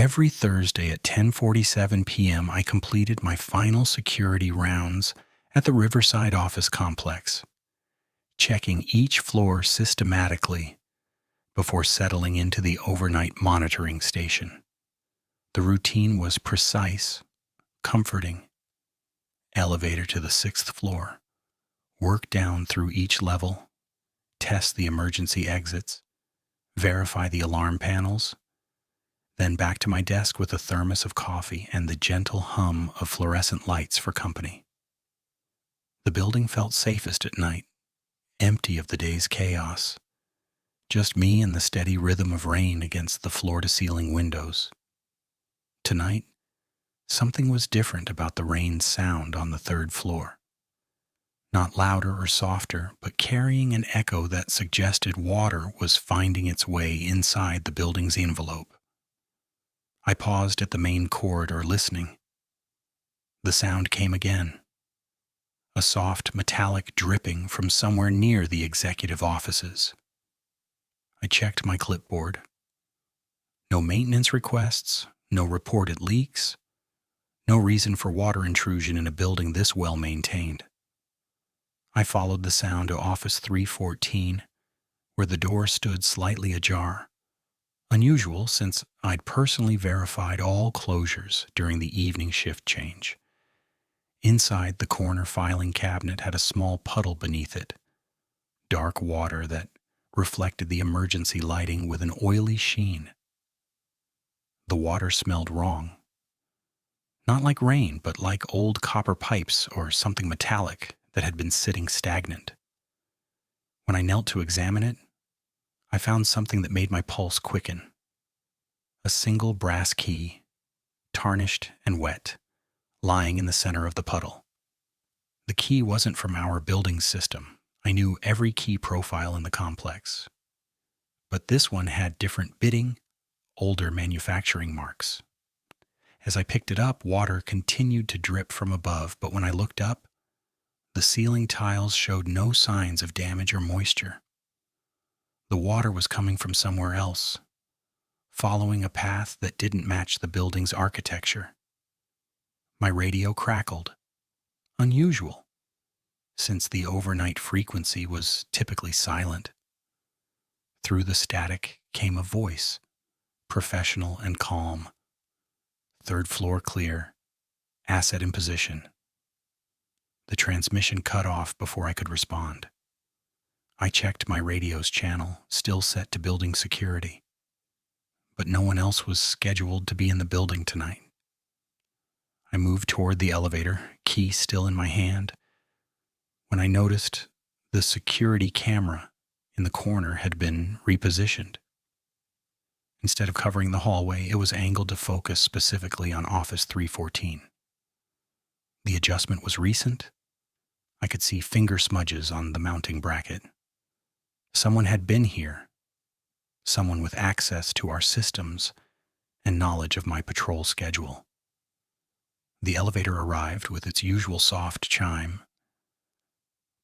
Every Thursday at 10:47 p.m., I completed my final security rounds at the Riverside office complex, checking each floor systematically before settling into the overnight monitoring station. The routine was precise, comforting. Elevator to the 6th floor, work down through each level, test the emergency exits, verify the alarm panels, then back to my desk with a thermos of coffee and the gentle hum of fluorescent lights for company. The building felt safest at night, empty of the day's chaos. Just me and the steady rhythm of rain against the floor-to-ceiling windows. Tonight, something was different about the rain's sound on the 3rd floor. Not louder or softer, but carrying an echo that suggested water was finding its way inside the building's envelope. I paused at the main corridor listening. The sound came again. A soft metallic dripping from somewhere near the executive offices. I checked my clipboard. No maintenance requests, no reported leaks, no reason for water intrusion in a building this well maintained. I followed the sound to office 314, where the door stood slightly ajar. Unusual since I'd personally verified all closures during the evening shift change. Inside, the corner filing cabinet had a small puddle beneath it, dark water that reflected the emergency lighting with an oily sheen. The water smelled wrong. Not like rain, but like old copper pipes or something metallic that had been sitting stagnant. When I knelt to examine it, I found something that made my pulse quicken. A single brass key, tarnished and wet, lying in the center of the puddle. The key wasn't from our building system. I knew every key profile in the complex. But this one had different bitting, older manufacturing marks. As I picked it up, water continued to drip from above, but when I looked up, the ceiling tiles showed no signs of damage or moisture. The water was coming from somewhere else, following a path that didn't match the building's architecture. My radio crackled. Unusual, since the overnight frequency was typically silent. Through the static came a voice, professional and calm. 3rd floor clear, asset in position. The transmission cut off before I could respond. I checked my radio's channel, still set to building security. But no one else was scheduled to be in the building tonight. I moved toward the elevator, key still in my hand, when I noticed the security camera in the corner had been repositioned. Instead of covering the hallway, it was angled to focus specifically on office 314. The adjustment was recent. I could see finger smudges on the mounting bracket. Someone had been here. Someone with access to our systems and knowledge of my patrol schedule. The elevator arrived with its usual soft chime,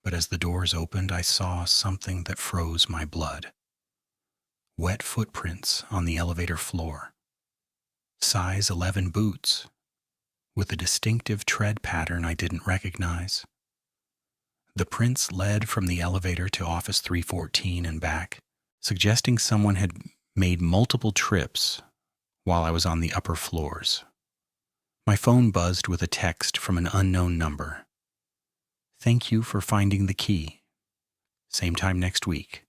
but as the doors opened, I saw something that froze my blood. Wet footprints on the elevator floor. Size 11 boots, with a distinctive tread pattern I didn't recognize. The prints led from the elevator to office 314 and back, suggesting someone had made multiple trips while I was on the upper floors. My phone buzzed with a text from an unknown number. "Thank you for finding the key. Same time next week."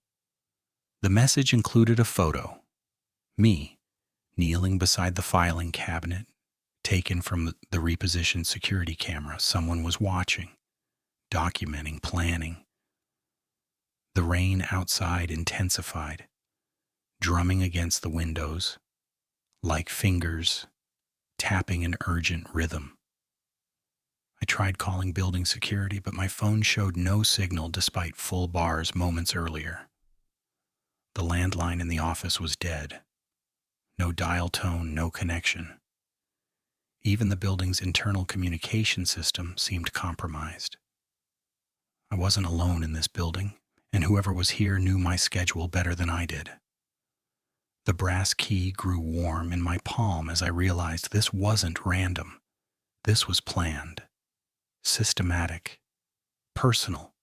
The message included a photo. Me, kneeling beside the filing cabinet, taken from the repositioned security camera. Someone was watching, documenting, planning. The rain outside intensified, drumming against the windows, like fingers tapping an urgent rhythm. I tried calling building security, but my phone showed no signal despite full bars moments earlier. The landline in the office was dead. No dial tone, no connection. Even the building's internal communication system seemed compromised. I wasn't alone in this building, and whoever was here knew my schedule better than I did. The brass key grew warm in my palm as I realized this wasn't random. This was planned, systematic, personal.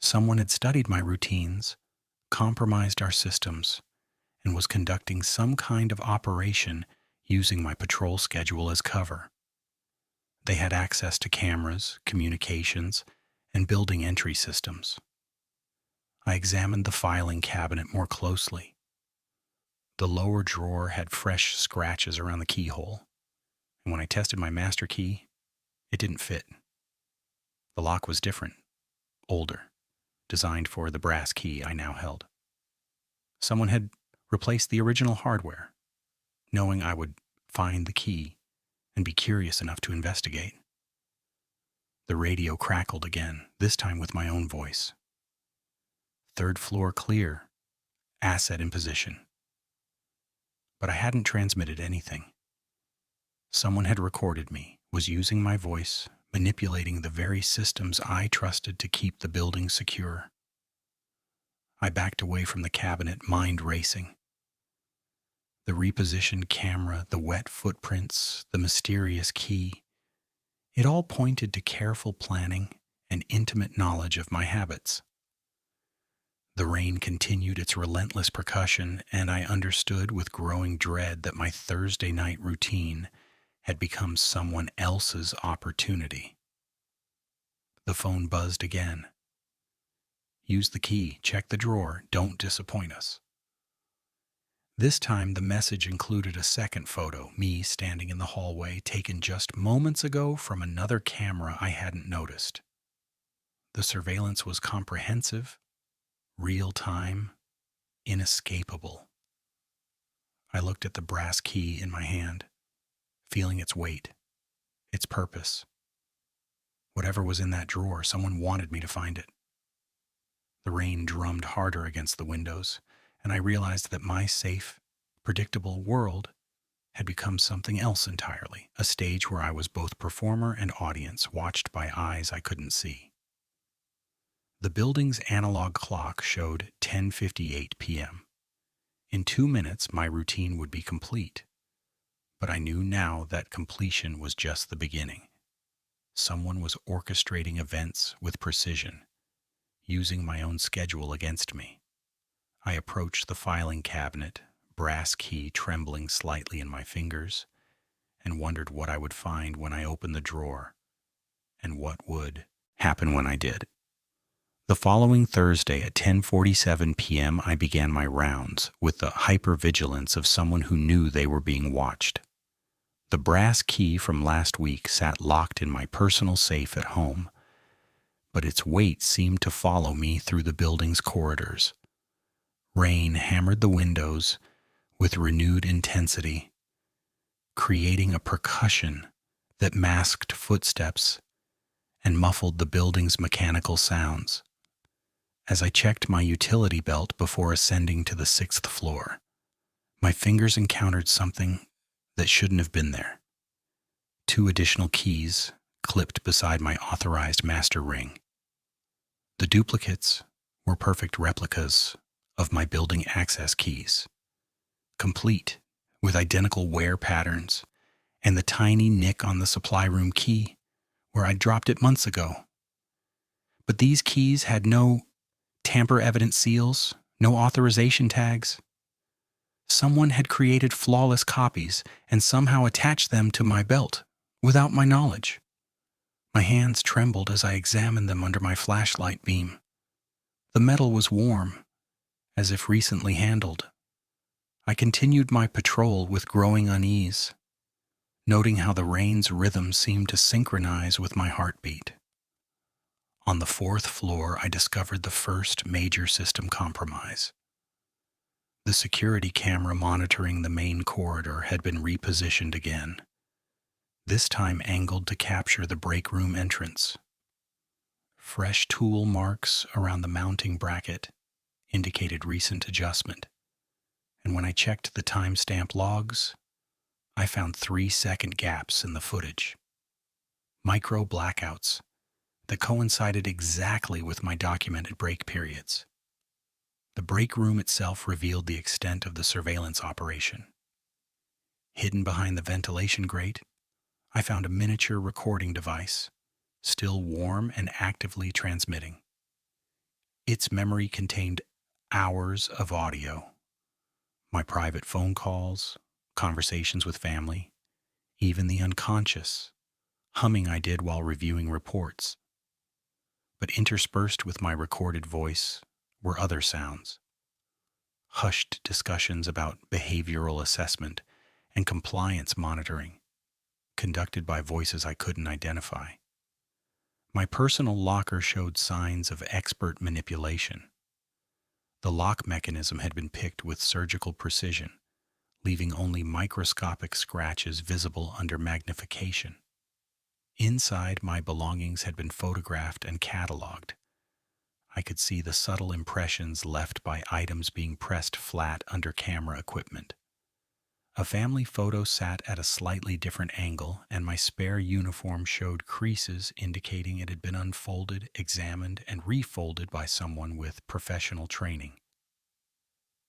Someone had studied my routines, compromised our systems, and was conducting some kind of operation using my patrol schedule as cover. They had access to cameras, communications, and building entry systems. I examined the filing cabinet more closely. The lower drawer had fresh scratches around the keyhole, and when I tested my master key, it didn't fit. The lock was different, older, designed for the brass key I now held. Someone had replaced the original hardware, knowing I would find the key and be curious enough to investigate. The radio crackled again, this time with my own voice. Third floor clear, asset in position. But I hadn't transmitted anything. Someone had recorded me, was using my voice, manipulating the very systems I trusted to keep the building secure. I backed away from the cabinet, mind racing. The repositioned camera, the wet footprints, the mysterious key. It all pointed to careful planning and intimate knowledge of my habits. The rain continued its relentless percussion, and I understood with growing dread that my Thursday night routine had become someone else's opportunity. The phone buzzed again. Use the key, check the drawer, don't disappoint us. This time the message included a second photo, me standing in the hallway, taken just moments ago from another camera I hadn't noticed. The surveillance was comprehensive, real-time, inescapable. I looked at the brass key in my hand, feeling its weight, its purpose. Whatever was in that drawer, someone wanted me to find it. The rain drummed harder against the windows, and I realized that my safe, predictable world had become something else entirely, a stage where I was both performer and audience, watched by eyes I couldn't see. The building's analog clock showed 10:58 p.m. In 2 minutes, my routine would be complete. But I knew now that completion was just the beginning. Someone was orchestrating events with precision, using my own schedule against me. I approached the filing cabinet, brass key trembling slightly in my fingers, and wondered what I would find when I opened the drawer, and what would happen when I did. The following Thursday at 10:47 p.m., I began my rounds with the hypervigilance of someone who knew they were being watched. The brass key from last week sat locked in my personal safe at home, but its weight seemed to follow me through the building's corridors. Rain hammered the windows with renewed intensity, creating a percussion that masked footsteps and muffled the building's mechanical sounds. As I checked my utility belt before ascending to the 6th floor, my fingers encountered something that shouldn't have been there. 2 additional keys clipped beside my authorized master ring. The duplicates were perfect replicas of my building access keys, complete with identical wear patterns and the tiny nick on the supply room key where I dropped it months ago. But these keys had no tamper-evident seals, no authorization tags. Someone had created flawless copies and somehow attached them to my belt without my knowledge. My hands trembled as I examined them under my flashlight beam. The metal was warm, as if recently handled. I continued my patrol with growing unease, noting how the rain's rhythm seemed to synchronize with my heartbeat. On the 4th floor, I discovered the first major system compromise. The security camera monitoring the main corridor had been repositioned again, this time angled to capture the break room entrance. Fresh tool marks around the mounting bracket indicated recent adjustment, and when I checked the timestamp logs, I found 3-second gaps in the footage. Micro blackouts that coincided exactly with my documented break periods. The break room itself revealed the extent of the surveillance operation. Hidden behind the ventilation grate, I found a miniature recording device, still warm and actively transmitting. Its memory contained hours of audio, my private phone calls, conversations with family, even the unconscious humming I did while reviewing reports. But interspersed with my recorded voice were other sounds. Hushed discussions about behavioral assessment and compliance monitoring, conducted by voices I couldn't identify. My personal locker showed signs of expert manipulation. The lock mechanism had been picked with surgical precision, leaving only microscopic scratches visible under magnification. Inside, my belongings had been photographed and cataloged. I could see the subtle impressions left by items being pressed flat under camera equipment. A family photo sat at a slightly different angle, and my spare uniform showed creases indicating it had been unfolded, examined, and refolded by someone with professional training.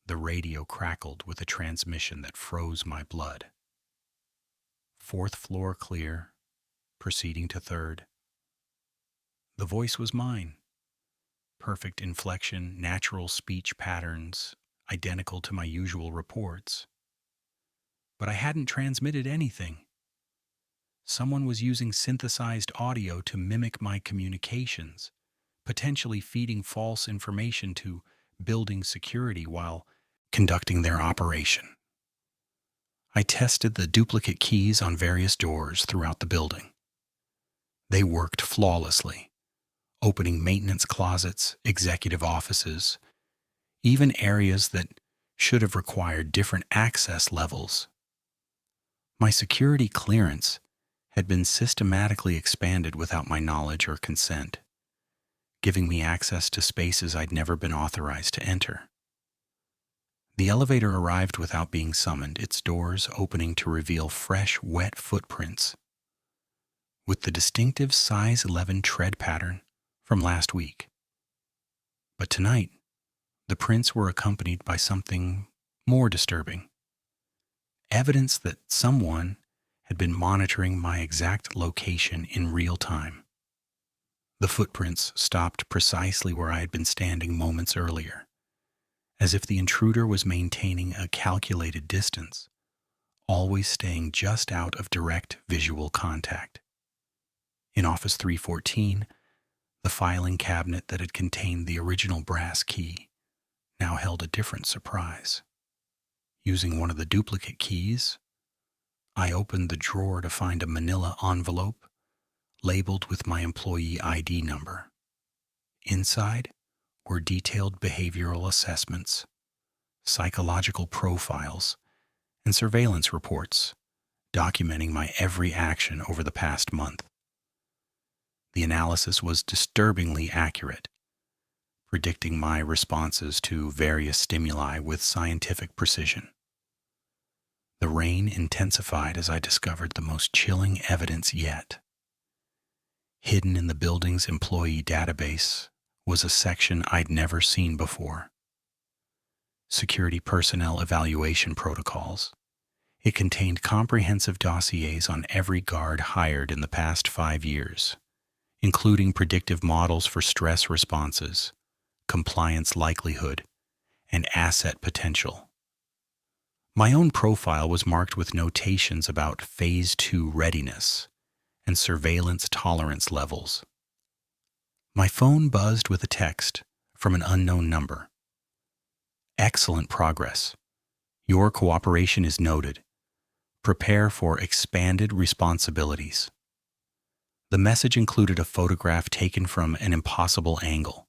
The radio crackled with a transmission that froze my blood. 4th floor clear, proceeding to 3rd. The voice was mine. Perfect inflection, natural speech patterns, identical to my usual reports. But I hadn't transmitted anything. Someone was using synthesized audio to mimic my communications, potentially feeding false information to building security while conducting their operation. I tested the duplicate keys on various doors throughout the building. They worked flawlessly, opening maintenance closets, executive offices, even areas that should have required different access levels. My security clearance had been systematically expanded without my knowledge or consent, giving me access to spaces I'd never been authorized to enter. The elevator arrived without being summoned, its doors opening to reveal fresh, wet footprints, with the distinctive size 11 tread pattern from last week. But tonight, the prints were accompanied by something more disturbing. Evidence that someone had been monitoring my exact location in real time. The footprints stopped precisely where I had been standing moments earlier, as if the intruder was maintaining a calculated distance, always staying just out of direct visual contact. In Office 314, the filing cabinet that had contained the original brass key now held a different surprise. Using one of the duplicate keys, I opened the drawer to find a manila envelope labeled with my employee ID number. Inside were detailed behavioral assessments, psychological profiles, and surveillance reports documenting my every action over the past month. The analysis was disturbingly accurate, predicting my responses to various stimuli with scientific precision. The rain intensified as I discovered the most chilling evidence yet. Hidden in the building's employee database was a section I'd never seen before. Security personnel evaluation protocols. It contained comprehensive dossiers on every guard hired in the past 5 years, including predictive models for stress responses, compliance likelihood, and asset potential. My own profile was marked with notations about Phase 2 readiness and surveillance tolerance levels. My phone buzzed with a text from an unknown number. Excellent progress. Your cooperation is noted. Prepare for expanded responsibilities. The message included a photograph taken from an impossible angle,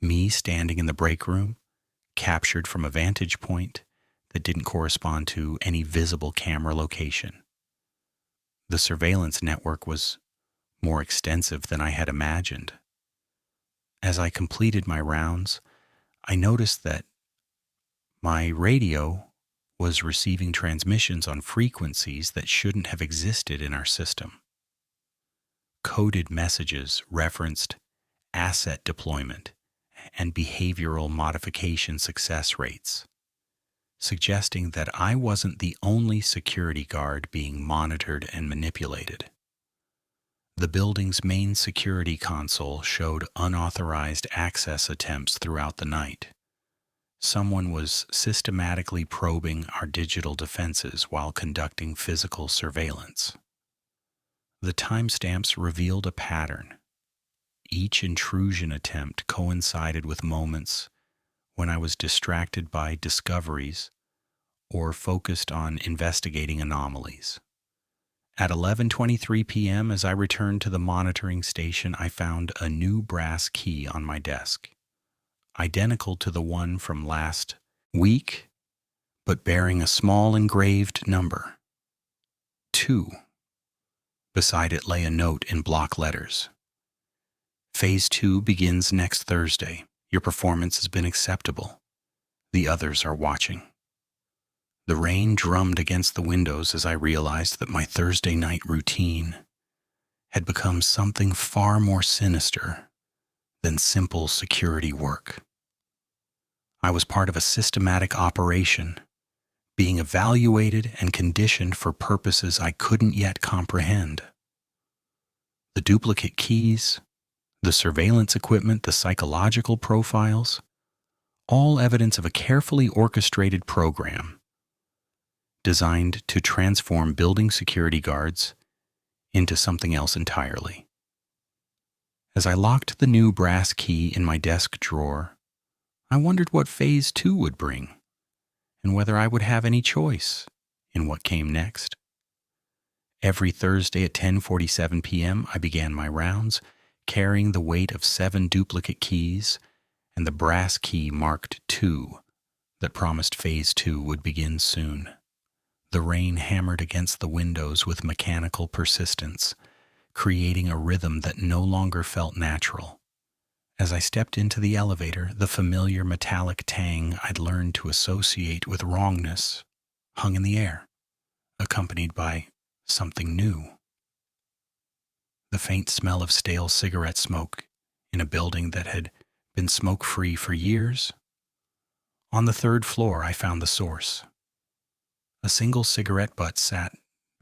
me standing in the break room, captured from a vantage point that didn't correspond to any visible camera location. The surveillance network was more extensive than I had imagined. As I completed my rounds, I noticed that my radio was receiving transmissions on frequencies that shouldn't have existed in our system. Coded messages referenced asset deployment and behavioral modification success rates, suggesting that I wasn't the only security guard being monitored and manipulated. The building's main security console showed unauthorized access attempts throughout the night. Someone was systematically probing our digital defenses while conducting physical surveillance. The timestamps revealed a pattern. Each intrusion attempt coincided with moments when I was distracted by discoveries or focused on investigating anomalies. At 11:23 p.m., as I returned to the monitoring station, I found a new brass key on my desk, identical to the one from last week, but bearing a small engraved number, 2. Beside it lay a note in block letters. Phase 2 begins next Thursday. Your performance has been acceptable. The others are watching. The rain drummed against the windows as I realized that my Thursday night routine had become something far more sinister than simple security work. I was part of a systematic operation, being evaluated and conditioned for purposes I couldn't yet comprehend. The duplicate keys, the surveillance equipment, the psychological profiles, all evidence of a carefully orchestrated program designed to transform building security guards into something else entirely. As I locked the new brass key in my desk drawer, I wondered what Phase 2 would bring, and whether I would have any choice in what came next. Every Thursday at 10:47 p.m., I began my rounds, carrying the weight of 7 duplicate keys and the brass key marked 2 that promised Phase 2 would begin soon. The rain hammered against the windows with mechanical persistence, creating a rhythm that no longer felt natural. As I stepped into the elevator, the familiar metallic tang I'd learned to associate with wrongness hung in the air, accompanied by something new. The faint smell of stale cigarette smoke in a building that had been smoke-free for years. On the 3rd floor, I found the source. A single cigarette butt sat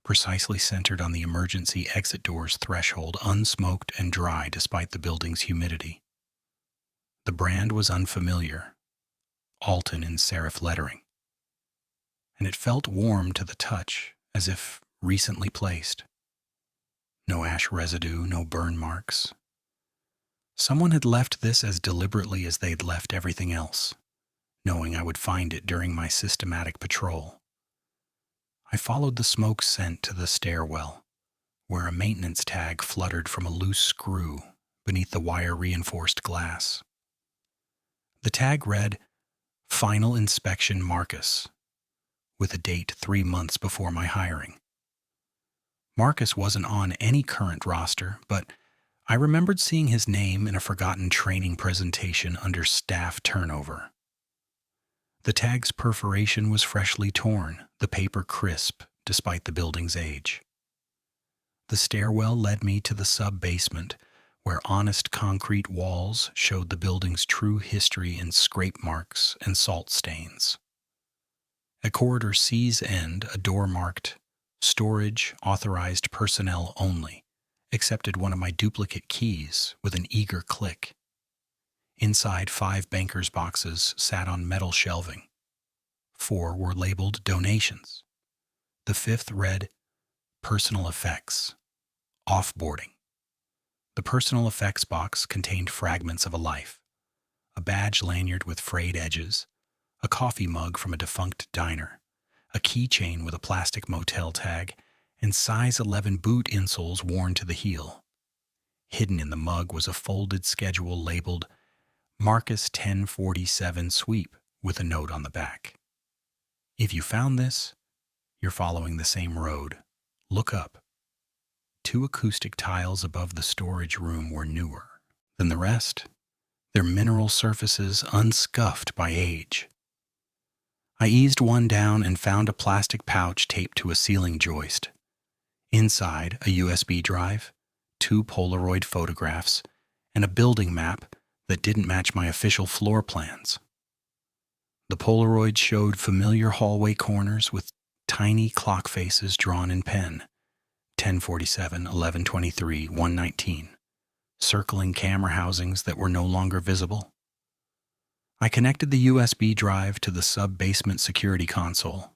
precisely centered on the emergency exit door's threshold, unsmoked and dry despite the building's humidity. The brand was unfamiliar, Alton in serif lettering, and it felt warm to the touch, as if recently placed. No ash residue, no burn marks. Someone had left this as deliberately as they'd left everything else, knowing I would find it during my systematic patrol. I followed the smoke scent to the stairwell, where a maintenance tag fluttered from a loose screw beneath the wire-reinforced glass. The tag read, "Final Inspection Marcus," with a date 3 months before my hiring. Marcus wasn't on any current roster, but I remembered seeing his name in a forgotten training presentation under staff turnover. The tag's perforation was freshly torn, the paper crisp despite the building's age. The stairwell led me to the sub-basement, where honest concrete walls showed the building's true history in scrape marks and salt stains. At corridor C's end, a door marked "Storage Authorized Personnel Only" accepted one of my duplicate keys with an eager click. Inside, 5 bankers' boxes sat on metal shelving. 4 were labeled donations. The 5th read, "Personal Effects, Offboarding." The personal effects box contained fragments of a life: a badge lanyard with frayed edges, a coffee mug from a defunct diner, a keychain with a plastic motel tag, and size 11 boot insoles worn to the heel. Hidden in the mug was a folded schedule labeled Marcus 1047 Sweep with a note on the back. "If you found this, you're following the same road. Look up." 2 acoustic tiles above the storage room were newer than the rest, their mineral surfaces unscuffed by age. I eased one down and found a plastic pouch taped to a ceiling joist. Inside, a USB drive, 2 Polaroid photographs, and a building map that didn't match my official floor plans. The Polaroid showed familiar hallway corners with tiny clock faces drawn in pen, 10:47, 11:23, 1:19, circling camera housings that were no longer visible. I connected the USB drive to the sub-basement security console.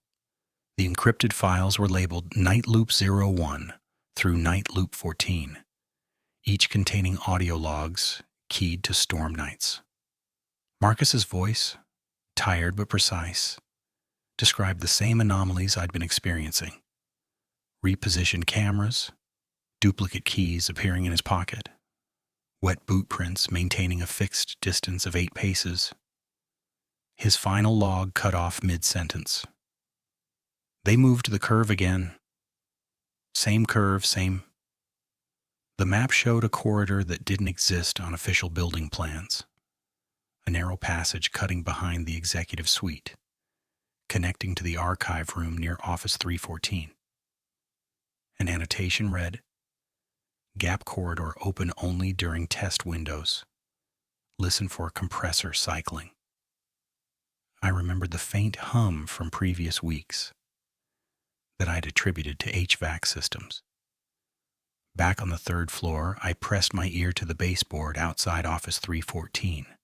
The encrypted files were labeled Night Loop 01 through Night Loop 14, each containing audio logs keyed to storm nights. Marcus's voice, tired but precise, described the same anomalies I'd been experiencing. Repositioned cameras, duplicate keys appearing in his pocket, wet boot prints maintaining a fixed distance of 8 paces. His final log cut off mid-sentence. They moved the curve again. Same curve, same. The map showed a corridor that didn't exist on official building plans. A narrow passage cutting behind the executive suite, connecting to the archive room near Office 314. An annotation read, "Gap corridor open only during test windows. Listen for compressor cycling." I remembered the faint hum from previous weeks that I'd attributed to HVAC systems. Back on the 3rd floor, I pressed my ear to the baseboard outside Office 314.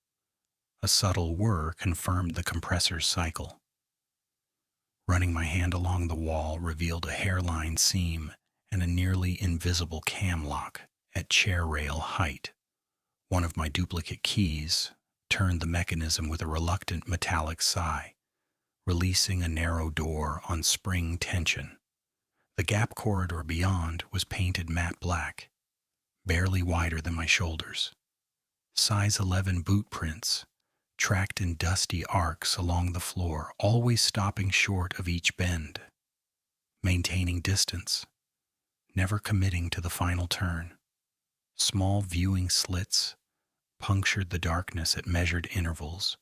A subtle whir confirmed the compressor's cycle. Running my hand along the wall revealed a hairline seam and a nearly invisible cam lock at chair rail height. One of my duplicate keys turned the mechanism with a reluctant metallic sigh, releasing a narrow door on spring tension. The gap corridor beyond was painted matte black, barely wider than my shoulders. Size 11 boot prints tracked in dusty arcs along the floor, always stopping short of each bend, maintaining distance, never committing to the final turn. Small viewing slits punctured the darkness at measured intervals,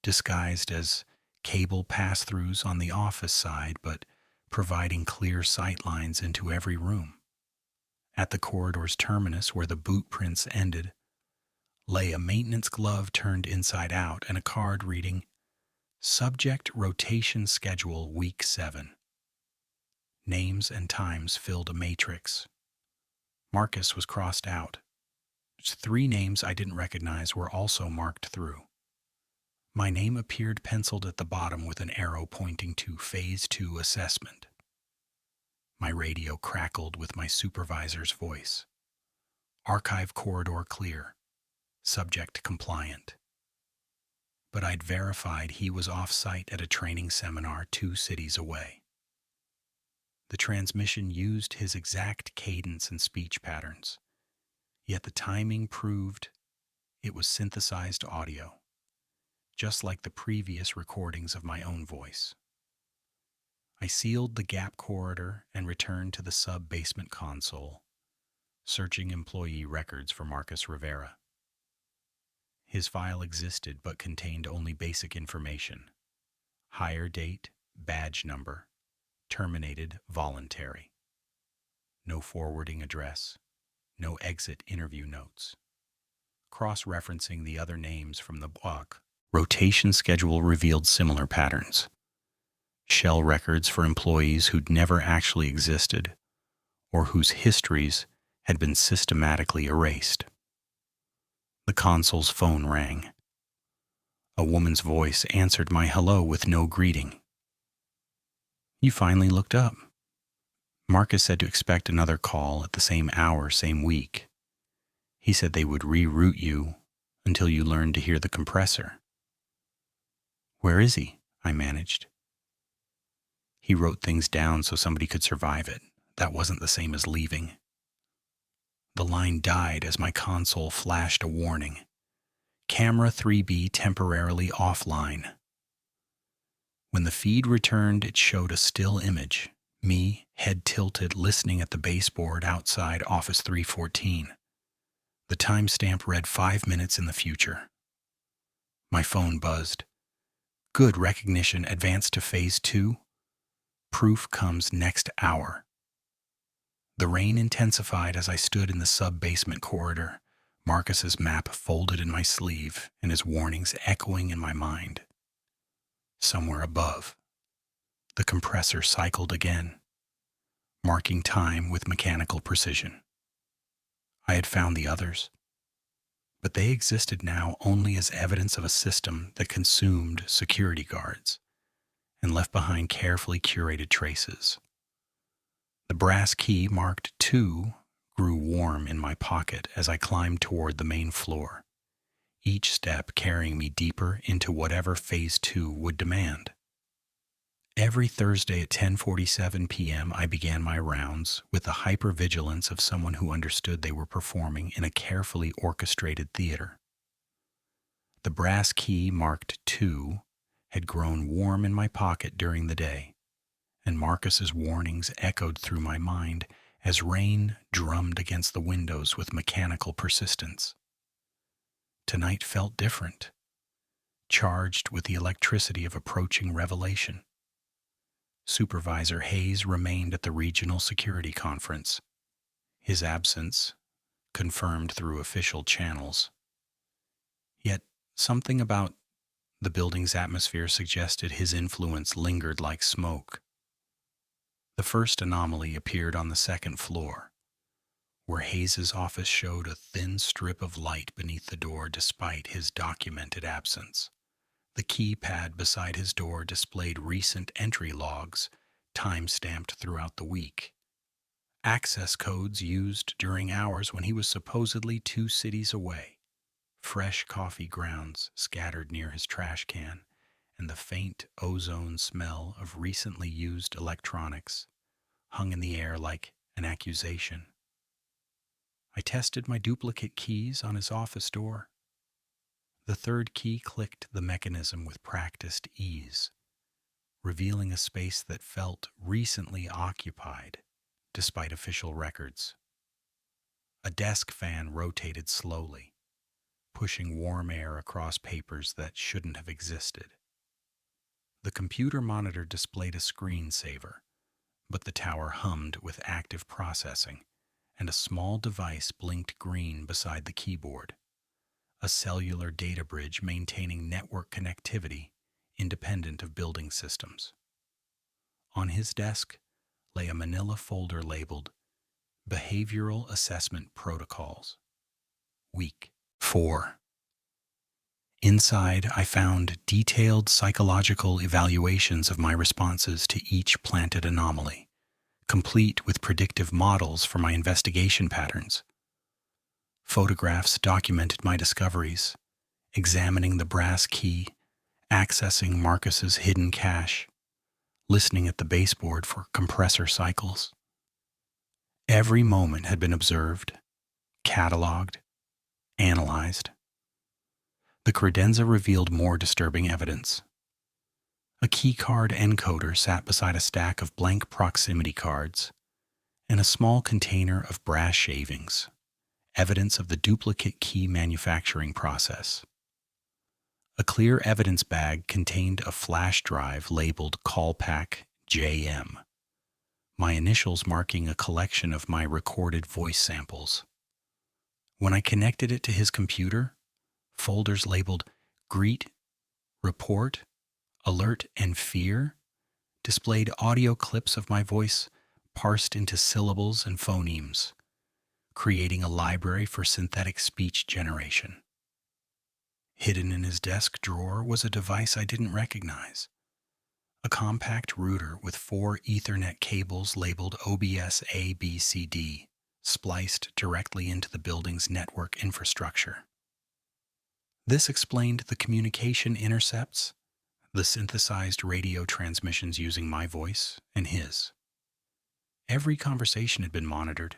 disguised as cable pass-throughs on the office side, but providing clear sight lines into every room. At the corridor's terminus, where the boot prints ended, lay a maintenance glove turned inside out and a card reading, "Subject Rotation Schedule Week 7. Names and times filled a matrix. Marcus was crossed out. 3 names I didn't recognize were also marked through. My name appeared penciled at the bottom with an arrow pointing to Phase 2 assessment. My radio crackled with my supervisor's voice. Archive corridor clear. Subject compliant. But I'd verified he was off-site at a training seminar 2 cities away. The transmission used his exact cadence and speech patterns, yet the timing proved it was synthesized audio, just like the previous recordings of my own voice. I sealed the gap corridor and returned to the sub-basement console, searching employee records for Marcus Rivera. His file existed but contained only basic information: hire date, badge number, terminated voluntary. No forwarding address, no exit interview notes. Cross-referencing the other names from the book, rotation schedule revealed similar patterns. Shell records for employees who'd never actually existed or whose histories had been systematically erased. The console's phone rang. A woman's voice answered my hello with no greeting. "You finally looked up." Marcus said to expect another call at the same hour, same week. He said they would reroute you until you learned to hear the compressor. "Where is he?" I managed. He wrote things down so somebody could survive it. That wasn't the same as leaving. The line died as my console flashed a warning. Camera 3B temporarily offline. When the feed returned, it showed a still image, me, head tilted, listening at the baseboard outside Office 314. The timestamp read 5 minutes in the future. My phone buzzed. "Good recognition, advanced to Phase 2. Proof comes next hour." The rain intensified as I stood in the sub-basement corridor, Marcus's map folded in my sleeve and his warnings echoing in my mind. Somewhere above, the compressor cycled again, marking time with mechanical precision. I had found the others, but they existed now only as evidence of a system that consumed security guards and left behind carefully curated traces. The brass key marked 2 grew warm in my pocket as I climbed toward the main floor, each step carrying me deeper into whatever Phase 2 would demand. Every Thursday at 10:47 p.m. I began my rounds with the hypervigilance of someone who understood they were performing in a carefully orchestrated theater. The brass key marked 2 had grown warm in my pocket during the day, and Marcus's warnings echoed through my mind as rain drummed against the windows with mechanical persistence. Tonight felt different, charged with the electricity of approaching revelation. Supervisor Hayes remained at the regional security conference, his absence confirmed through official channels. Yet something about the building's atmosphere suggested his influence lingered like smoke. The first anomaly appeared on the second floor, where Hayes's office showed a thin strip of light beneath the door despite his documented absence. The keypad beside his door displayed recent entry logs, time-stamped throughout the week. Access codes used during hours when he was supposedly 2 cities away. Fresh coffee grounds scattered near his trash can, and the faint ozone smell of recently used electronics hung in the air like an accusation. I tested my duplicate keys on his office door. The third key clicked the mechanism with practiced ease, revealing a space that felt recently occupied, despite official records. A desk fan rotated slowly, pushing warm air across papers that shouldn't have existed. The computer monitor displayed a screensaver, but the tower hummed with active processing, and a small device blinked green beside the keyboard. A cellular data bridge maintaining network connectivity independent of building systems. On his desk lay a manila folder labeled Behavioral Assessment Protocols, Week 4. Inside, I found detailed psychological evaluations of my responses to each planted anomaly, complete with predictive models for my investigation patterns. Photographs documented my discoveries, examining the brass key, accessing Marcus's hidden cache, listening at the baseboard for compressor cycles. Every moment had been observed, cataloged, analyzed. The credenza revealed more disturbing evidence. A keycard encoder sat beside a stack of blank proximity cards and a small container of brass shavings, evidence of the duplicate key manufacturing process. A clear evidence bag contained a flash drive labeled Callpack JM, my initials marking a collection of my recorded voice samples. When I connected it to his computer, folders labeled Greet, Report, Alert, and Fear displayed audio clips of my voice parsed into syllables and phonemes, creating a library for synthetic speech generation. Hidden in his desk drawer was a device I didn't recognize, a compact router with 4 Ethernet cables labeled OBS ABCD, spliced directly into the building's network infrastructure. This explained the communication intercepts, the synthesized radio transmissions using my voice and his. Every conversation had been monitored,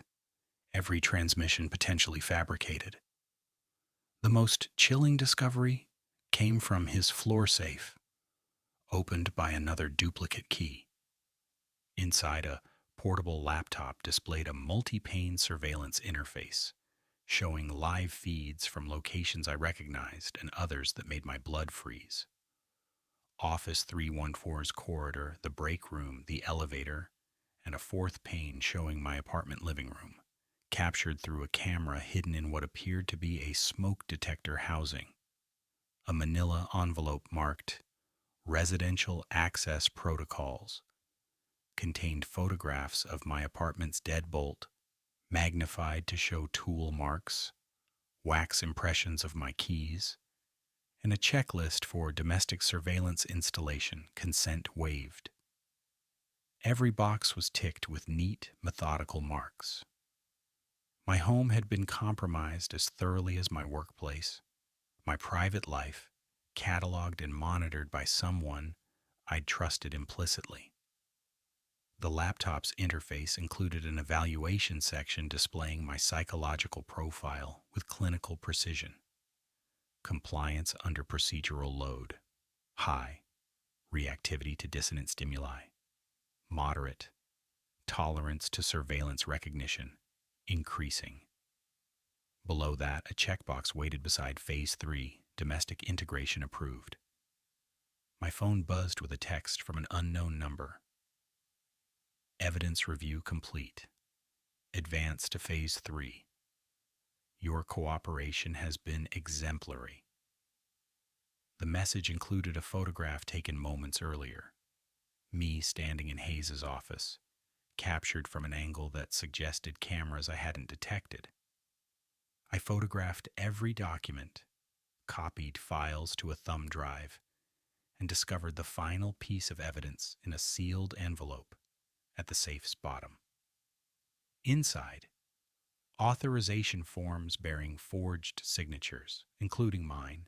every transmission potentially fabricated. The most chilling discovery came from his floor safe, opened by another duplicate key. Inside, a portable laptop displayed a multi-pane surveillance interface, showing live feeds from locations I recognized and others that made my blood freeze. Office 314's corridor, the break room, the elevator, and a fourth pane showing my apartment living room, captured through a camera hidden in what appeared to be a smoke detector housing. A manila envelope marked Residential Access Protocols contained photographs of my apartment's deadbolt, magnified to show tool marks, wax impressions of my keys, and a checklist for domestic surveillance installation, consent waived. Every box was ticked with neat, methodical marks. My home had been compromised as thoroughly as my workplace, my private life, cataloged and monitored by someone I'd trusted implicitly. The laptop's interface included an evaluation section displaying my psychological profile with clinical precision. Compliance under procedural load. High. Reactivity to dissonant stimuli. Moderate. Tolerance to surveillance recognition. Increasing. Below that, a checkbox waited beside Phase 3, domestic integration approved. My phone buzzed with a text from an unknown number. Evidence review complete. Advance to Phase 3. Your cooperation has been exemplary. The message included a photograph taken moments earlier. Me standing in Hayes's office, captured from an angle that suggested cameras I hadn't detected. I photographed every document, copied files to a thumb drive, and discovered the final piece of evidence in a sealed envelope at the safe's bottom. Inside, authorization forms bearing forged signatures, including mine,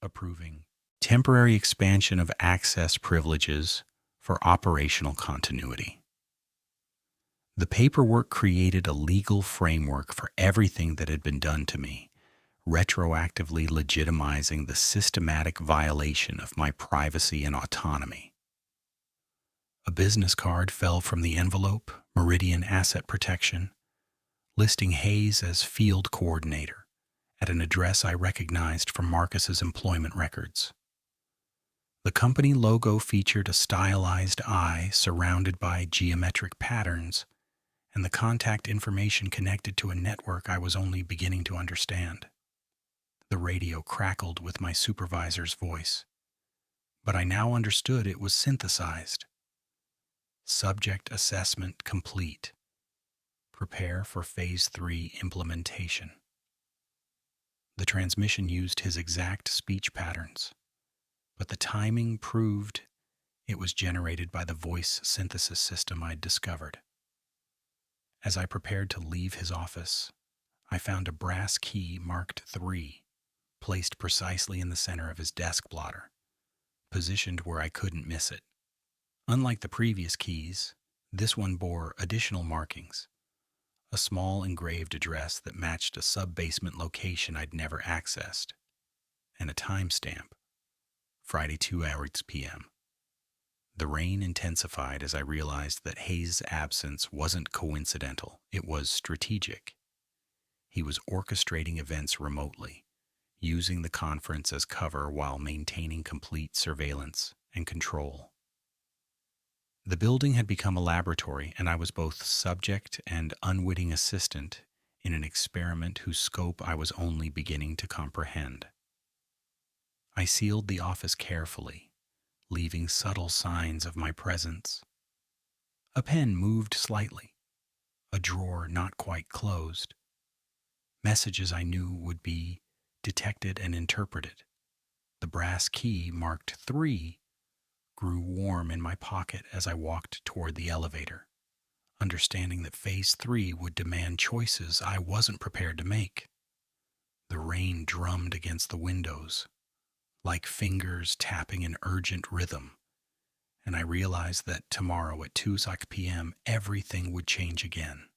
approving temporary expansion of access privileges for operational continuity. The paperwork created a legal framework for everything that had been done to me, retroactively legitimizing the systematic violation of my privacy and autonomy. A business card fell from the envelope, Meridian Asset Protection, listing Hayes as field coordinator at an address I recognized from Marcus's employment records. The company logo featured a stylized eye surrounded by geometric patterns, and the contact information connected to a network I was only beginning to understand. The radio crackled with my supervisor's voice, but I now understood it was synthesized. Subject assessment complete. Prepare for Phase 3 implementation. The transmission used his exact speech patterns, but the timing proved it was generated by the voice synthesis system I'd discovered. As I prepared to leave his office, I found a brass key marked 3, placed precisely in the center of his desk blotter, positioned where I couldn't miss it. Unlike the previous keys, this one bore additional markings, a small engraved address that matched a sub-basement location I'd never accessed, and a timestamp, Friday 2:00 p.m. The rain intensified as I realized that Hayes' absence wasn't coincidental, it was strategic. He was orchestrating events remotely, using the conference as cover while maintaining complete surveillance and control. The building had become a laboratory, and I was both subject and unwitting assistant in an experiment whose scope I was only beginning to comprehend. I sealed the office carefully, leaving subtle signs of my presence. A pen moved slightly, a drawer not quite closed. Messages I knew would be detected and interpreted. The brass key marked 3 grew warm in my pocket as I walked toward the elevator, understanding that Phase 3 would demand choices I wasn't prepared to make. The rain drummed against the windows, like fingers tapping an urgent rhythm, and I realized that tomorrow at 2:00 p.m. everything would change again.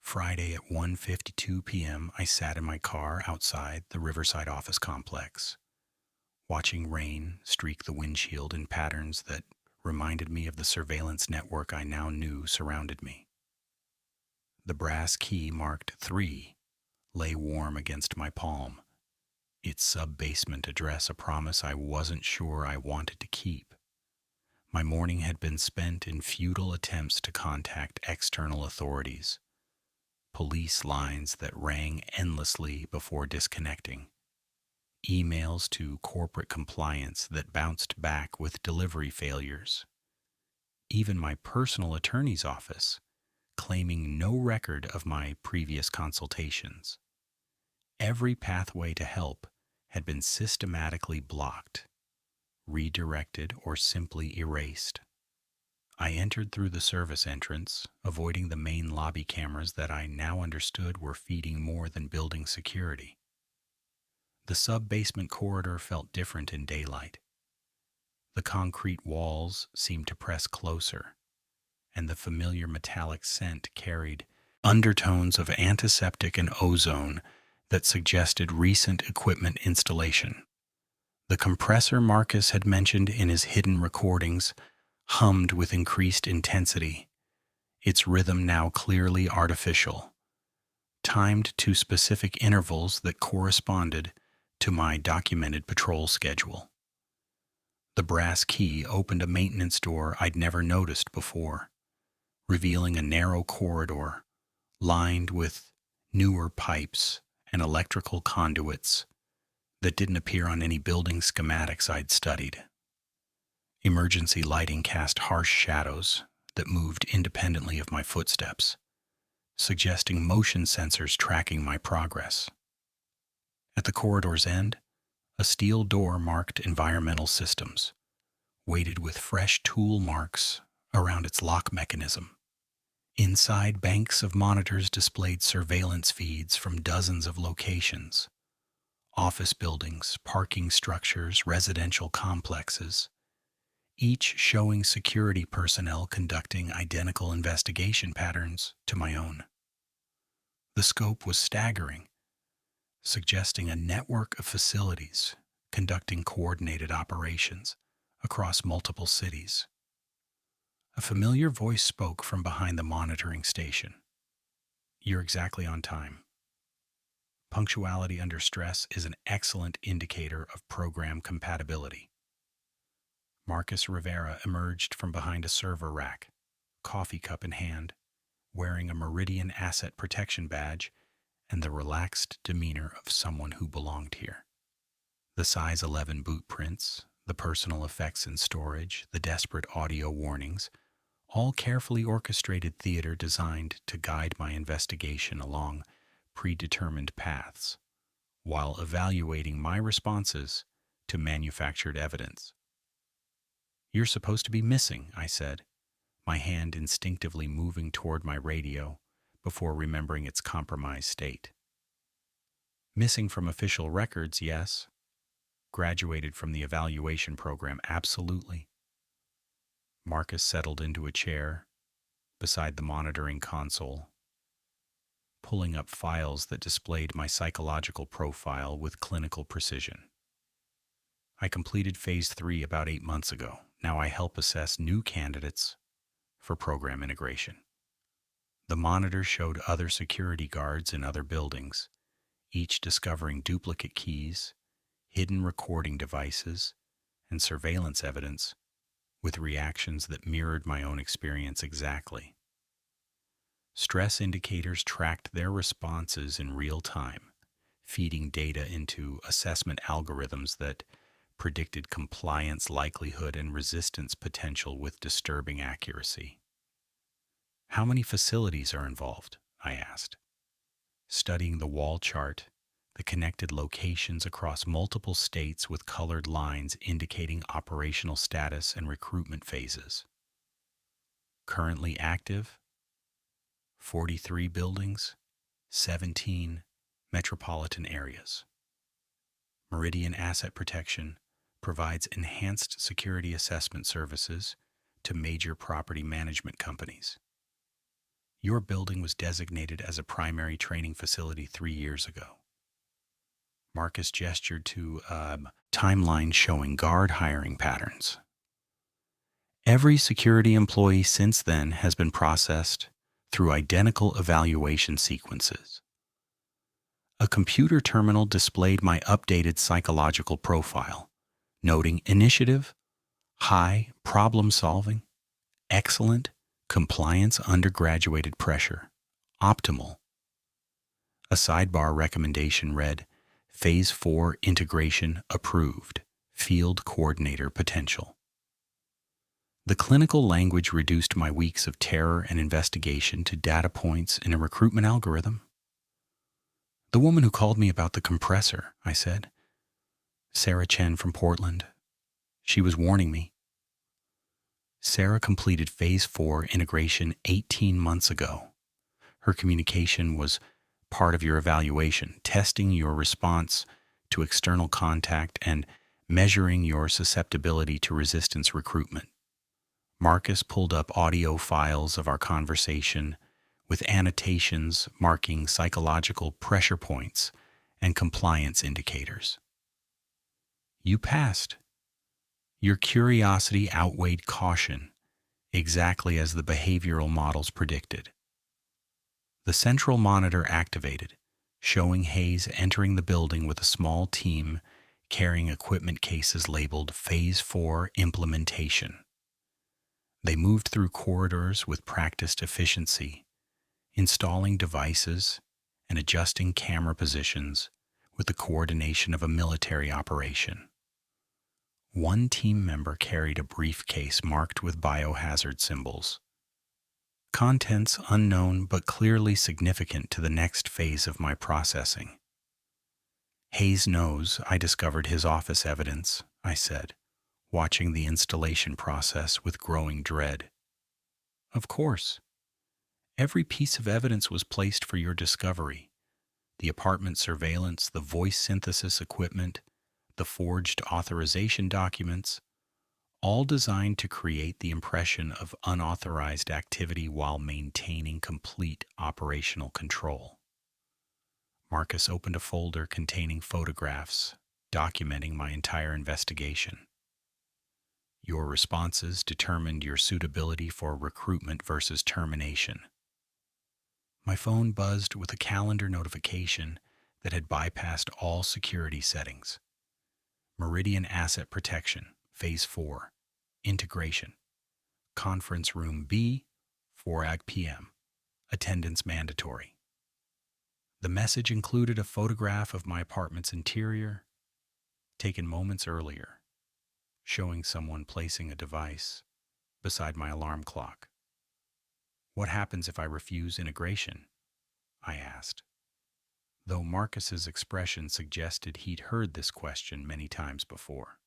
Friday at 1:52 p.m. I sat in my car outside the Riverside office complex, watching rain streak the windshield in patterns that reminded me of the surveillance network I now knew surrounded me. The brass key marked 3 lay warm against my palm, its sub-basement address a promise I wasn't sure I wanted to keep. My morning had been spent in futile attempts to contact external authorities, police lines that rang endlessly before disconnecting, emails to corporate compliance that bounced back with delivery failures, even my personal attorney's office claiming no record of my previous consultations. Every pathway to help had been systematically blocked, redirected, or simply erased. I entered through the service entrance, avoiding the main lobby cameras that I now understood were feeding more than building security. The sub-basement corridor felt different in daylight. The concrete walls seemed to press closer, and the familiar metallic scent carried undertones of antiseptic and ozone that suggested recent equipment installation. The compressor Marcus had mentioned in his hidden recordings hummed with increased intensity, its rhythm now clearly artificial, timed to specific intervals that corresponded to my documented patrol schedule. The brass key opened a maintenance door I'd never noticed before, revealing a narrow corridor lined with newer pipes and electrical conduits that didn't appear on any building schematics I'd studied. Emergency lighting cast harsh shadows that moved independently of my footsteps, suggesting motion sensors tracking my progress. At the corridor's end, a steel door marked environmental systems, weighted with fresh tool marks around its lock mechanism. Inside, banks of monitors displayed surveillance feeds from dozens of locations, office buildings, parking structures, residential complexes, each showing security personnel conducting identical investigation patterns to my own. The scope was staggering, suggesting a network of facilities conducting coordinated operations across multiple cities. A familiar voice spoke from behind the monitoring station. "You're exactly on time. Punctuality under stress is an excellent indicator of program compatibility." Marcus Rivera emerged from behind a server rack, coffee cup in hand, wearing a Meridian Asset Protection badge and the relaxed demeanor of someone who belonged here. The size 11 boot prints, the personal effects in storage, the desperate audio warnings, all carefully orchestrated theater designed to guide my investigation along predetermined paths, while evaluating my responses to manufactured evidence. "You're supposed to be missing," I said, my hand instinctively moving toward my radio before remembering its compromised state. "Missing from official records, yes. Graduated from the evaluation program, absolutely." Marcus settled into a chair beside the monitoring console, pulling up files that displayed my psychological profile with clinical precision. "I completed Phase 3 about 8 months ago. Now I help assess new candidates for program integration." The monitor showed other security guards in other buildings, each discovering duplicate keys, hidden recording devices, and surveillance evidence with reactions that mirrored my own experience exactly. Stress indicators tracked their responses in real time, feeding data into assessment algorithms that predicted compliance likelihood and resistance potential with disturbing accuracy. "How many facilities are involved?" I asked, studying the wall chart, the connected locations across multiple states with colored lines indicating operational status and recruitment phases. "Currently active, 43 buildings, 17 metropolitan areas. Meridian Asset Protection provides enhanced security assessment services to major property management companies. Your building was designated as a primary training facility 3 years ago." Marcus gestured to a timeline showing guard hiring patterns. "Every security employee since then has been processed through identical evaluation sequences." A computer terminal displayed my updated psychological profile, noting initiative, high problem solving, excellent compliance under graduated pressure, optimal A sidebar recommendation read, Phase 4 integration approved, field coordinator potential. The clinical language reduced my weeks of terror and investigation to data points in a recruitment algorithm. The woman who called me about the compressor, I said. Sarah Chen from Portland. She was warning me. Sarah completed Phase 4 integration 18 months ago. Her communication was part of your evaluation, testing your response to external contact and measuring your susceptibility to resistance recruitment. Marcus pulled up audio files of our conversation with annotations marking psychological pressure points and compliance indicators. You passed. Your curiosity outweighed caution, exactly as the behavioral models predicted. The central monitor activated, showing Hayes entering the building with a small team carrying equipment cases labeled Phase 4 Implementation. They moved through corridors with practiced efficiency, installing devices and adjusting camera positions with the coordination of a military operation. One team member carried a briefcase marked with biohazard symbols. Contents unknown but clearly significant to the next phase of my processing. Hayes knows I discovered his office evidence, I said, watching the installation process with growing dread. Of course. Every piece of evidence was placed for your discovery. The apartment surveillance, the voice synthesis equipment, the forged authorization documents, all designed to create the impression of unauthorized activity while maintaining complete operational control. Marcus opened a folder containing photographs, documenting my entire investigation. Your responses determined your suitability for recruitment versus termination. My phone buzzed with a calendar notification that had bypassed all security settings. Meridian Asset Protection, Phase 4, Integration, Conference Room B, 4 p.m., Attendance mandatory. The message included a photograph of my apartment's interior, taken moments earlier, showing someone placing a device beside my alarm clock. What happens if I refuse integration? I asked, though Marcus's expression suggested he'd heard this question many times before.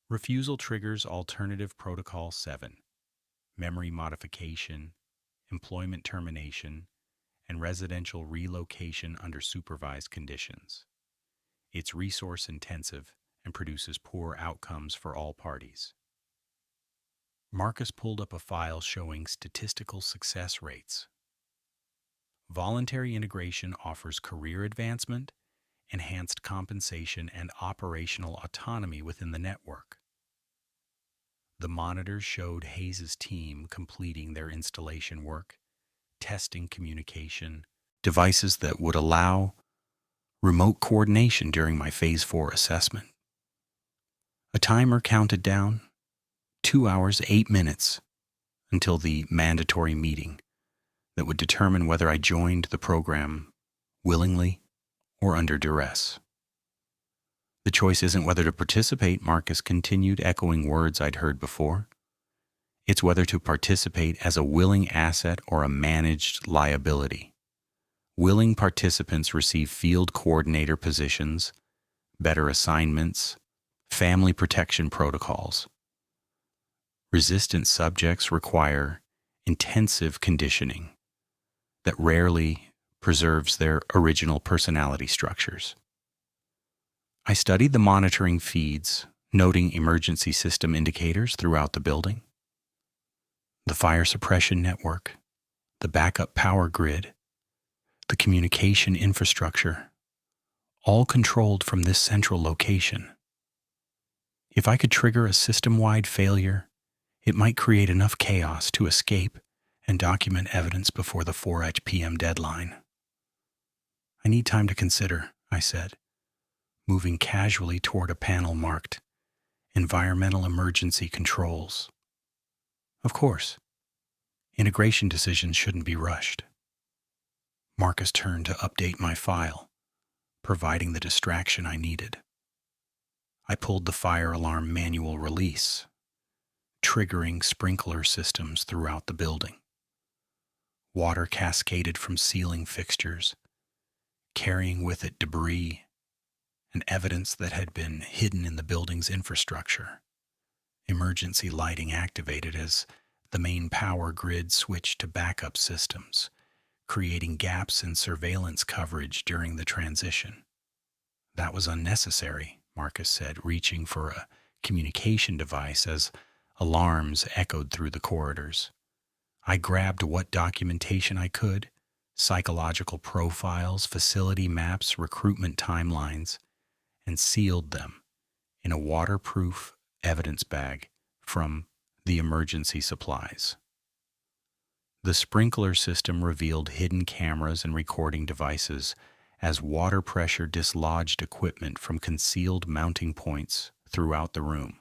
Refusal triggers Alternative Protocol 7, memory modification, employment termination, and residential relocation under supervised conditions. It's resource-intensive and produces poor outcomes for all parties. Marcus pulled up a file showing statistical success rates. Voluntary integration offers career advancement, enhanced compensation, and operational autonomy within the network. The monitors showed Hayes' team completing their installation work, testing communication, devices that would allow remote coordination during my Phase 4 assessment. A timer counted down, 2 hours, 8 minutes, until the mandatory meeting that would determine whether I joined the program willingly or under duress. The choice isn't whether to participate, Marcus continued, echoing words I'd heard before. It's whether to participate as a willing asset or a managed liability. Willing participants receive field coordinator positions, better assignments, family protection protocols. Resistant subjects require intensive conditioning that rarely preserves their original personality structures. I studied the monitoring feeds, noting emergency system indicators throughout the building. The fire suppression network, the backup power grid, the communication infrastructure, all controlled from this central location. If I could trigger a system-wide failure, it might create enough chaos to escape and document evidence before the 4 p.m. deadline. I need time to consider, I said, moving casually toward a panel marked Environmental Emergency Controls. Of course, integration decisions shouldn't be rushed. Marcus turned to update my file, providing the distraction I needed. I pulled the fire alarm manual release, triggering sprinkler systems throughout the building. Water cascaded from ceiling fixtures, carrying with it debris and evidence that had been hidden in the building's infrastructure. Emergency lighting activated as the main power grid switched to backup systems, creating gaps in surveillance coverage during the transition. That was unnecessary, Marcus said, reaching for a communication device as alarms echoed through the corridors. I grabbed what documentation I could: psychological profiles, facility maps, recruitment timelines, and sealed them in a waterproof evidence bag from the emergency supplies. The sprinkler system revealed hidden cameras and recording devices as water pressure dislodged equipment from concealed mounting points throughout the room.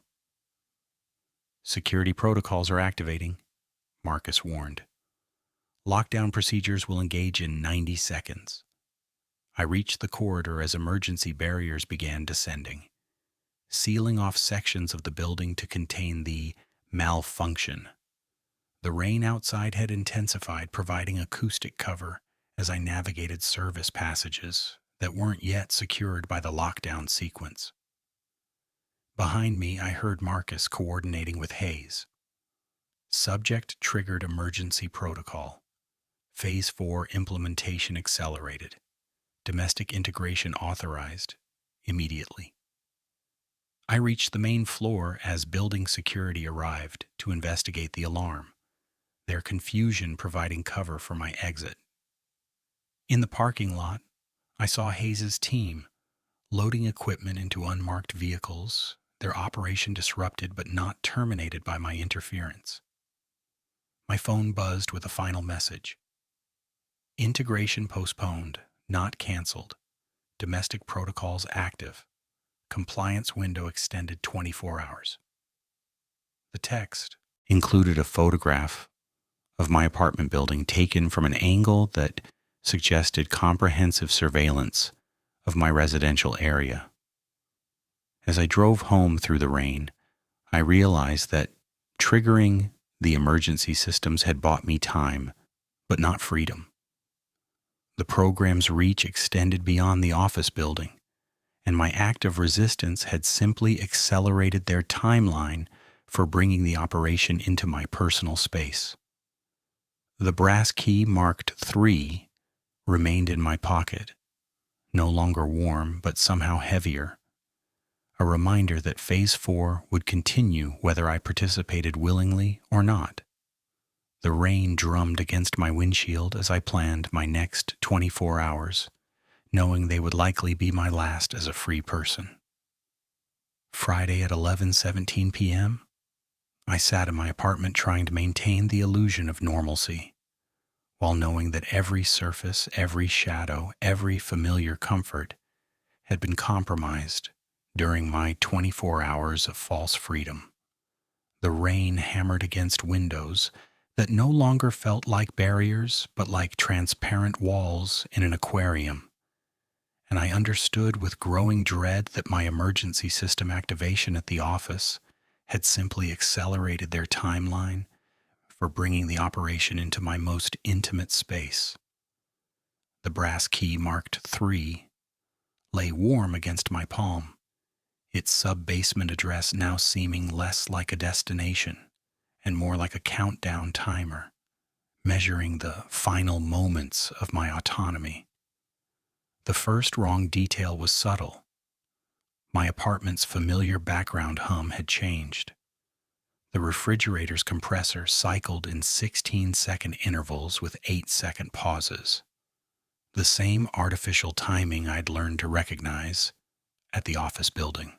Security protocols are activating, Marcus warned. Lockdown procedures will engage in 90 seconds. I reached the corridor as emergency barriers began descending, sealing off sections of the building to contain the malfunction. The rain outside had intensified, providing acoustic cover as I navigated service passages that weren't yet secured by the lockdown sequence. Behind me, I heard Marcus coordinating with Hayes. Subject triggered emergency protocol. Phase 4 implementation accelerated. Domestic integration authorized immediately. I reached the main floor as building security arrived to investigate the alarm, their confusion providing cover for my exit. In the parking lot, I saw Hayes' team loading equipment into unmarked vehicles, their operation disrupted but not terminated by my interference. My phone buzzed with a final message. Integration postponed, not canceled. Domestic protocols active. Compliance window extended 24 hours. The text included a photograph of my apartment building taken from an angle that suggested comprehensive surveillance of my residential area. As I drove home through the rain, I realized that triggering the emergency systems had bought me time, but not freedom. The program's reach extended beyond the office building, and my act of resistance had simply accelerated their timeline for bringing the operation into my personal space. The brass key marked 3 remained in my pocket, no longer warm but somehow heavier, a reminder that Phase 4 would continue whether I participated willingly or not. The rain drummed against my windshield as I planned my next 24 hours, knowing they would likely be my last as a free person. Friday at 11:17 p.m., I sat in my apartment trying to maintain the illusion of normalcy, while knowing that every surface, every shadow, every familiar comfort had been compromised during my 24 hours of false freedom. The rain hammered against windows that no longer felt like barriers, but like transparent walls in an aquarium. And I understood with growing dread that my emergency system activation at the office had simply accelerated their timeline for bringing the operation into my most intimate space. The brass key marked 3 lay warm against my palm, its sub-basement address now seeming less like a destination and more like a countdown timer, measuring the final moments of my autonomy. The first wrong detail was subtle. My apartment's familiar background hum had changed. The refrigerator's compressor cycled in 16-second intervals with 8-second pauses. The same artificial timing I'd learned to recognize at the office building.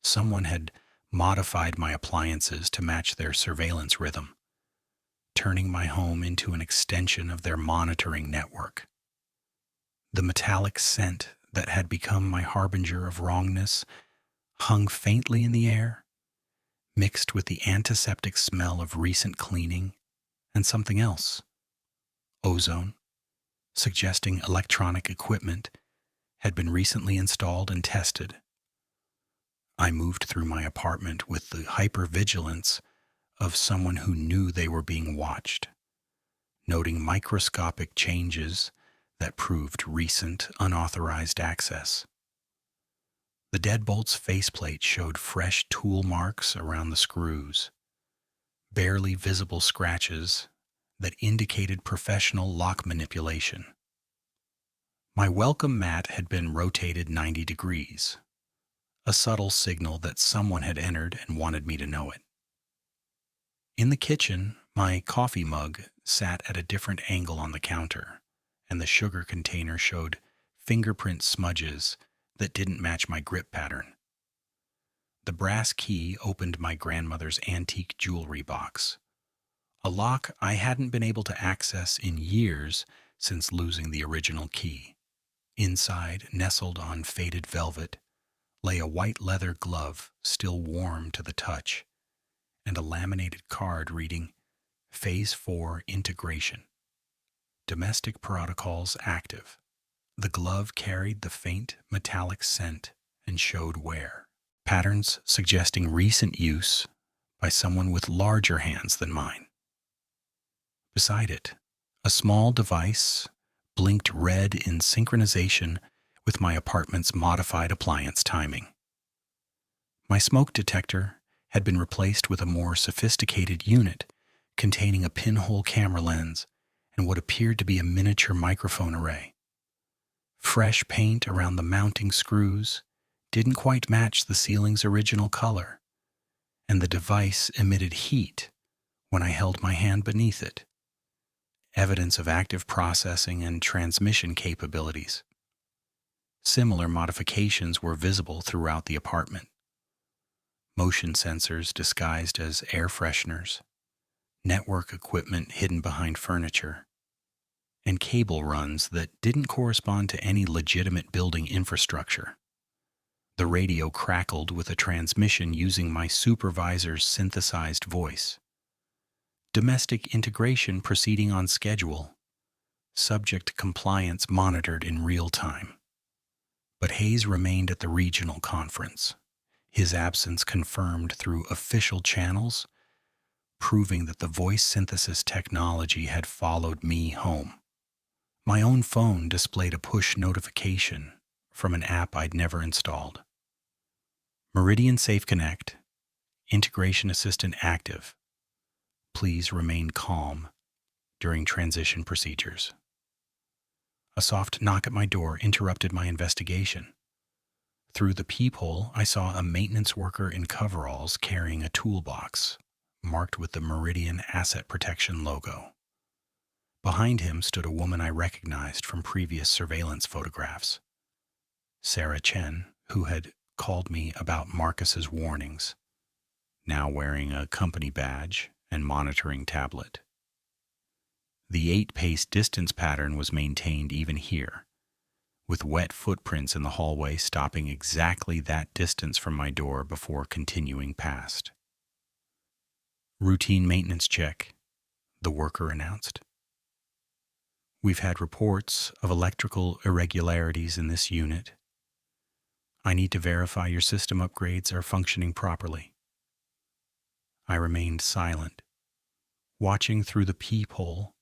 Someone had modified my appliances to match their surveillance rhythm, turning my home into an extension of their monitoring network. The metallic scent that had become my harbinger of wrongness hung faintly in the air, mixed with the antiseptic smell of recent cleaning and something else. Ozone, suggesting electronic equipment had been recently installed and tested. I moved through my apartment with the hypervigilance of someone who knew they were being watched, noting microscopic changes that proved recent, unauthorized access. The deadbolt's faceplate showed fresh tool marks around the screws, barely visible scratches that indicated professional lock manipulation. My welcome mat had been rotated 90 degrees, a subtle signal that someone had entered and wanted me to know it. In the kitchen, my coffee mug sat at a different angle on the counter, and the sugar container showed fingerprint smudges that didn't match my grip pattern. The brass key opened my grandmother's antique jewelry box, a lock I hadn't been able to access in years since losing the original key. Inside, nestled on faded velvet, lay a white leather glove still warm to the touch, and a laminated card reading Phase 4 Integration. Domestic protocols active. The glove carried the faint metallic scent and showed wear, patterns suggesting recent use by someone with larger hands than mine. Beside it, a small device blinked red in synchronization with my apartment's modified appliance timing. My smoke detector had been replaced with a more sophisticated unit containing a pinhole camera lens and what appeared to be a miniature microphone array. Fresh paint around the mounting screws didn't quite match the ceiling's original color, and the device emitted heat when I held my hand beneath it, evidence of active processing and transmission capabilities. Similar modifications were visible throughout the apartment. Motion sensors disguised as air fresheners, network equipment hidden behind furniture, and cable runs that didn't correspond to any legitimate building infrastructure. The radio crackled with a transmission using my supervisor's synthesized voice. Domestic integration proceeding on schedule. Subject compliance monitored in real time. But Hayes remained at the regional conference, his absence confirmed through official channels, proving that the voice synthesis technology had followed me home. My own phone displayed a push notification from an app I'd never installed. Meridian Safe Connect, Integration Assistant active. Please remain calm during transition procedures. A soft knock at my door interrupted my investigation. Through the peephole, I saw a maintenance worker in coveralls carrying a toolbox marked with the Meridian Asset Protection logo. Behind him stood a woman I recognized from previous surveillance photographs, Sarah Chen, who had called me about Marcus's warnings, now wearing a company badge and monitoring tablet. The 8-pace distance pattern was maintained even here, with wet footprints in the hallway stopping exactly that distance from my door before continuing past. Routine maintenance check, the worker announced. We've had reports of electrical irregularities in this unit. I need to verify your system upgrades are functioning properly. I remained silent, watching through the peephole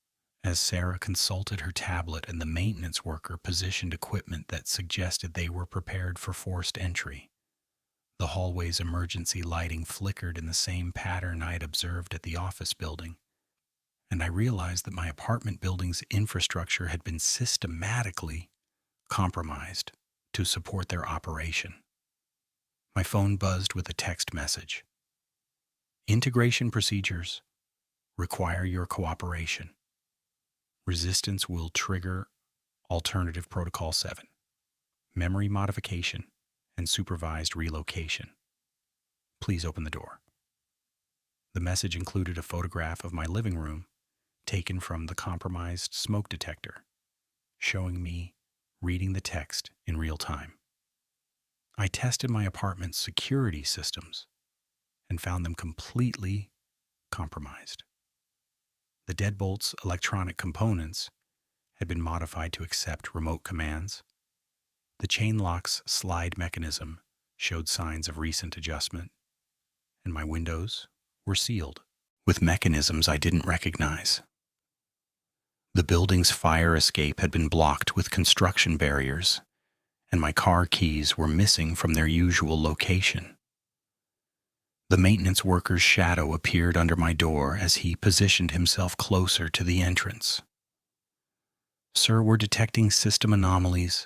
as Sarah consulted her tablet and the maintenance worker positioned equipment that suggested they were prepared for forced entry. The hallway's emergency lighting flickered in the same pattern I had observed at the office building, and I realized that my apartment building's infrastructure had been systematically compromised to support their operation. My phone buzzed with a text message. Integration procedures require your cooperation. Resistance will trigger Alternative Protocol 7, memory modification, and supervised relocation. Please open the door. The message included a photograph of my living room taken from the compromised smoke detector, showing me reading the text in real time. I tested my apartment's security systems and found them completely compromised. The deadbolt's electronic components had been modified to accept remote commands. The chain lock's slide mechanism showed signs of recent adjustment, and my windows were sealed with mechanisms I didn't recognize. The building's fire escape had been blocked with construction barriers, and my car keys were missing from their usual location. The maintenance worker's shadow appeared under my door as he positioned himself closer to the entrance. "Sir, we're detecting system anomalies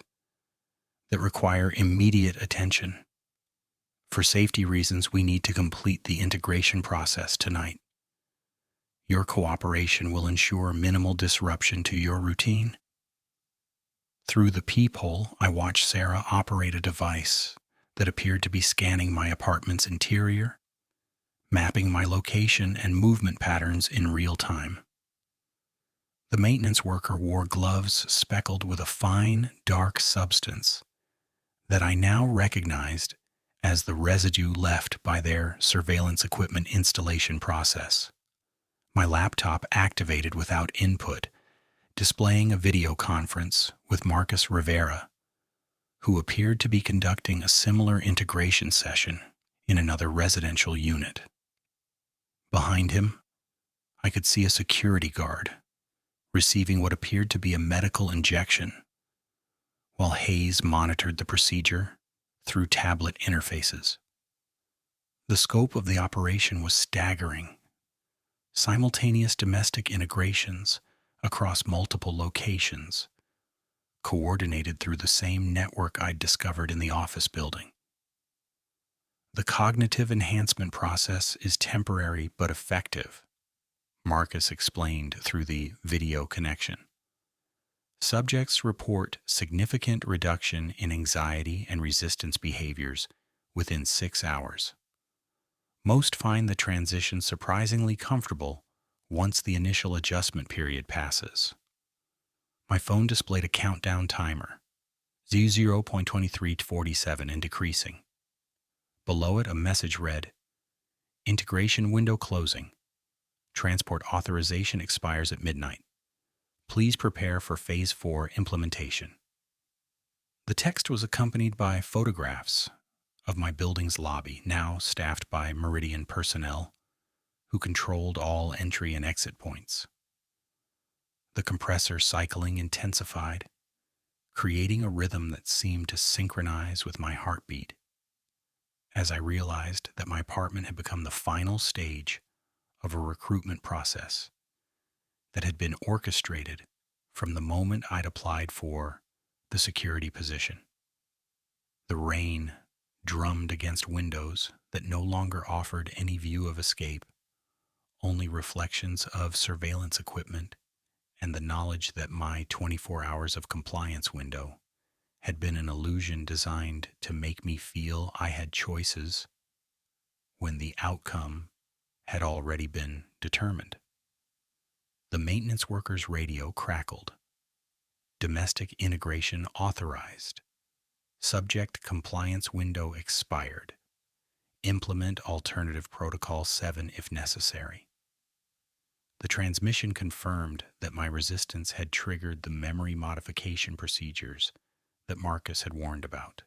that require immediate attention. For safety reasons, we need to complete the integration process tonight. Your cooperation will ensure minimal disruption to your routine." Through the peephole, I watched Sarah operate a device that appeared to be scanning my apartment's interior, mapping my location and movement patterns in real time. The maintenance worker wore gloves speckled with a fine, dark substance that I now recognized as the residue left by their surveillance equipment installation process. My laptop activated without input, displaying a video conference with Marcus Rivera, who appeared to be conducting a similar integration session in another residential unit. Behind him, I could see a security guard receiving what appeared to be a medical injection, while Hayes monitored the procedure through tablet interfaces. The scope of the operation was staggering. Simultaneous domestic integrations across multiple locations, coordinated through the same network I'd discovered in the office building. "The cognitive enhancement process is temporary but effective," Marcus explained through the video connection. "Subjects report significant reduction in anxiety and resistance behaviors within 6 hours. Most find the transition surprisingly comfortable once the initial adjustment period passes." My phone displayed a countdown timer, Z0.2347 and decreasing. Below it, a message read, "Integration window closing. Transport authorization expires at midnight. Please prepare for Phase 4 implementation." The text was accompanied by photographs of my building's lobby, now staffed by Meridian personnel who controlled all entry and exit points. The compressor cycling intensified, creating a rhythm that seemed to synchronize with my heartbeat, as I realized that my apartment had become the final stage of a recruitment process that had been orchestrated from the moment I'd applied for the security position. The rain drummed against windows that no longer offered any view of escape, only reflections of surveillance equipment and the knowledge that my 24 hours of compliance window had been an illusion designed to make me feel I had choices when the outcome had already been determined. The maintenance worker's radio crackled. "Domestic integration authorized. Subject compliance window expired. Implement alternative protocol 7 if necessary." The transmission confirmed that my resistance had triggered the memory modification procedures that Marcus had warned about,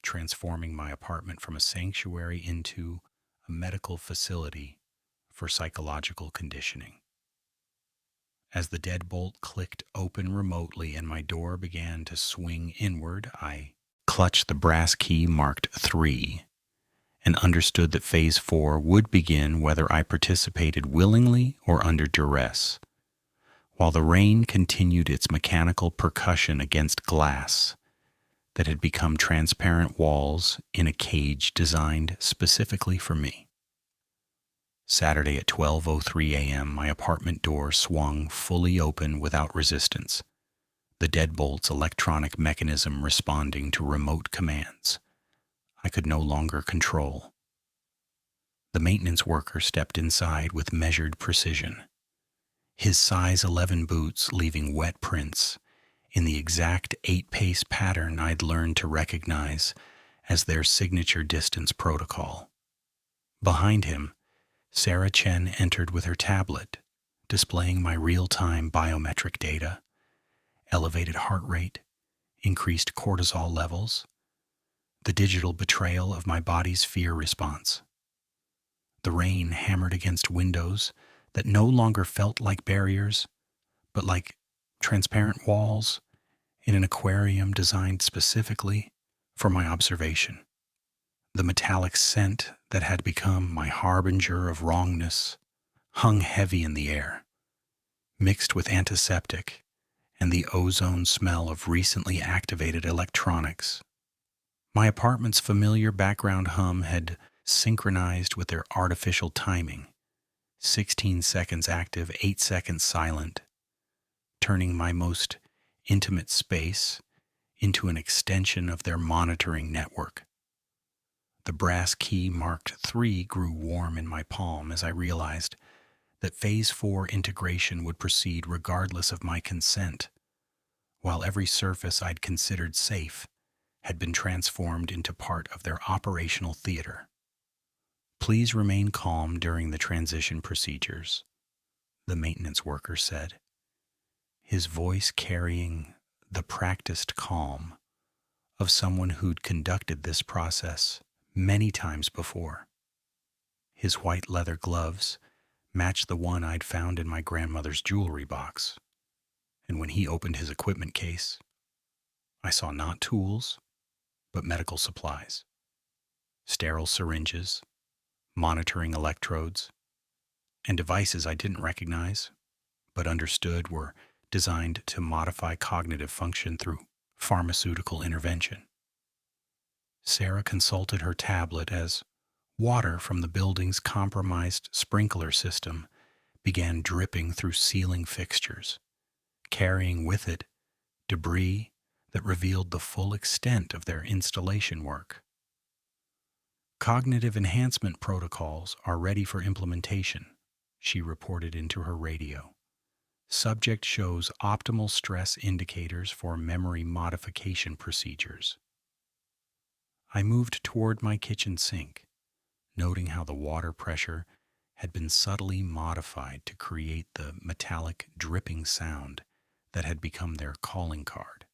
transforming my apartment from a sanctuary into a medical facility for psychological conditioning. As the deadbolt clicked open remotely and my door began to swing inward, I clutched the brass key marked 3 and understood that Phase 4 would begin whether I participated willingly or under duress, while the rain continued its mechanical percussion against glass that had become transparent walls in a cage designed specifically for me. Saturday at 12:03 a.m., my apartment door swung fully open without resistance, the deadbolt's electronic mechanism responding to remote commands I could no longer control. The maintenance worker stepped inside with measured precision, his size 11 boots leaving wet prints in the exact 8-pace pattern I'd learned to recognize as their signature distance protocol. Behind him, Sarah Chen entered with her tablet, displaying my real-time biometric data elevated heart rate, increased cortisol levels, the digital betrayal of my body's fear response. The rain hammered against windows that no longer felt like barriers, but like transparent walls in an aquarium designed specifically for my observation. The metallic scent that had become my harbinger of wrongness hung heavy in the air, mixed with antiseptic and the ozone smell of recently activated electronics. My apartment's familiar background hum had synchronized with their artificial timing, 16 seconds active, 8 seconds silent, turning my most intimate space into an extension of their monitoring network. The brass key marked 3 grew warm in my palm as I realized that Phase 4 integration would proceed regardless of my consent, while every surface I'd considered safe had been transformed into part of their operational theater. Please remain calm during the transition procedures, the maintenance worker said, his voice carrying the practiced calm of someone who'd conducted this process many times before. His white leather gloves matched the one I'd found in my grandmother's jewelry box, and when he opened his equipment case, I saw not tools, but medical supplies, sterile syringes, monitoring electrodes, and devices I didn't recognize, but understood were designed to modify cognitive function through pharmaceutical intervention. Sarah consulted her tablet as water from the building's compromised sprinkler system began dripping through ceiling fixtures, carrying with it debris that revealed the full extent of their installation work. Cognitive enhancement protocols are ready for implementation, she reported into her radio. Subject shows optimal stress indicators for memory modification procedures. I moved toward my kitchen sink, noting how the water pressure had been subtly modified to create the metallic dripping sound that had become their calling card.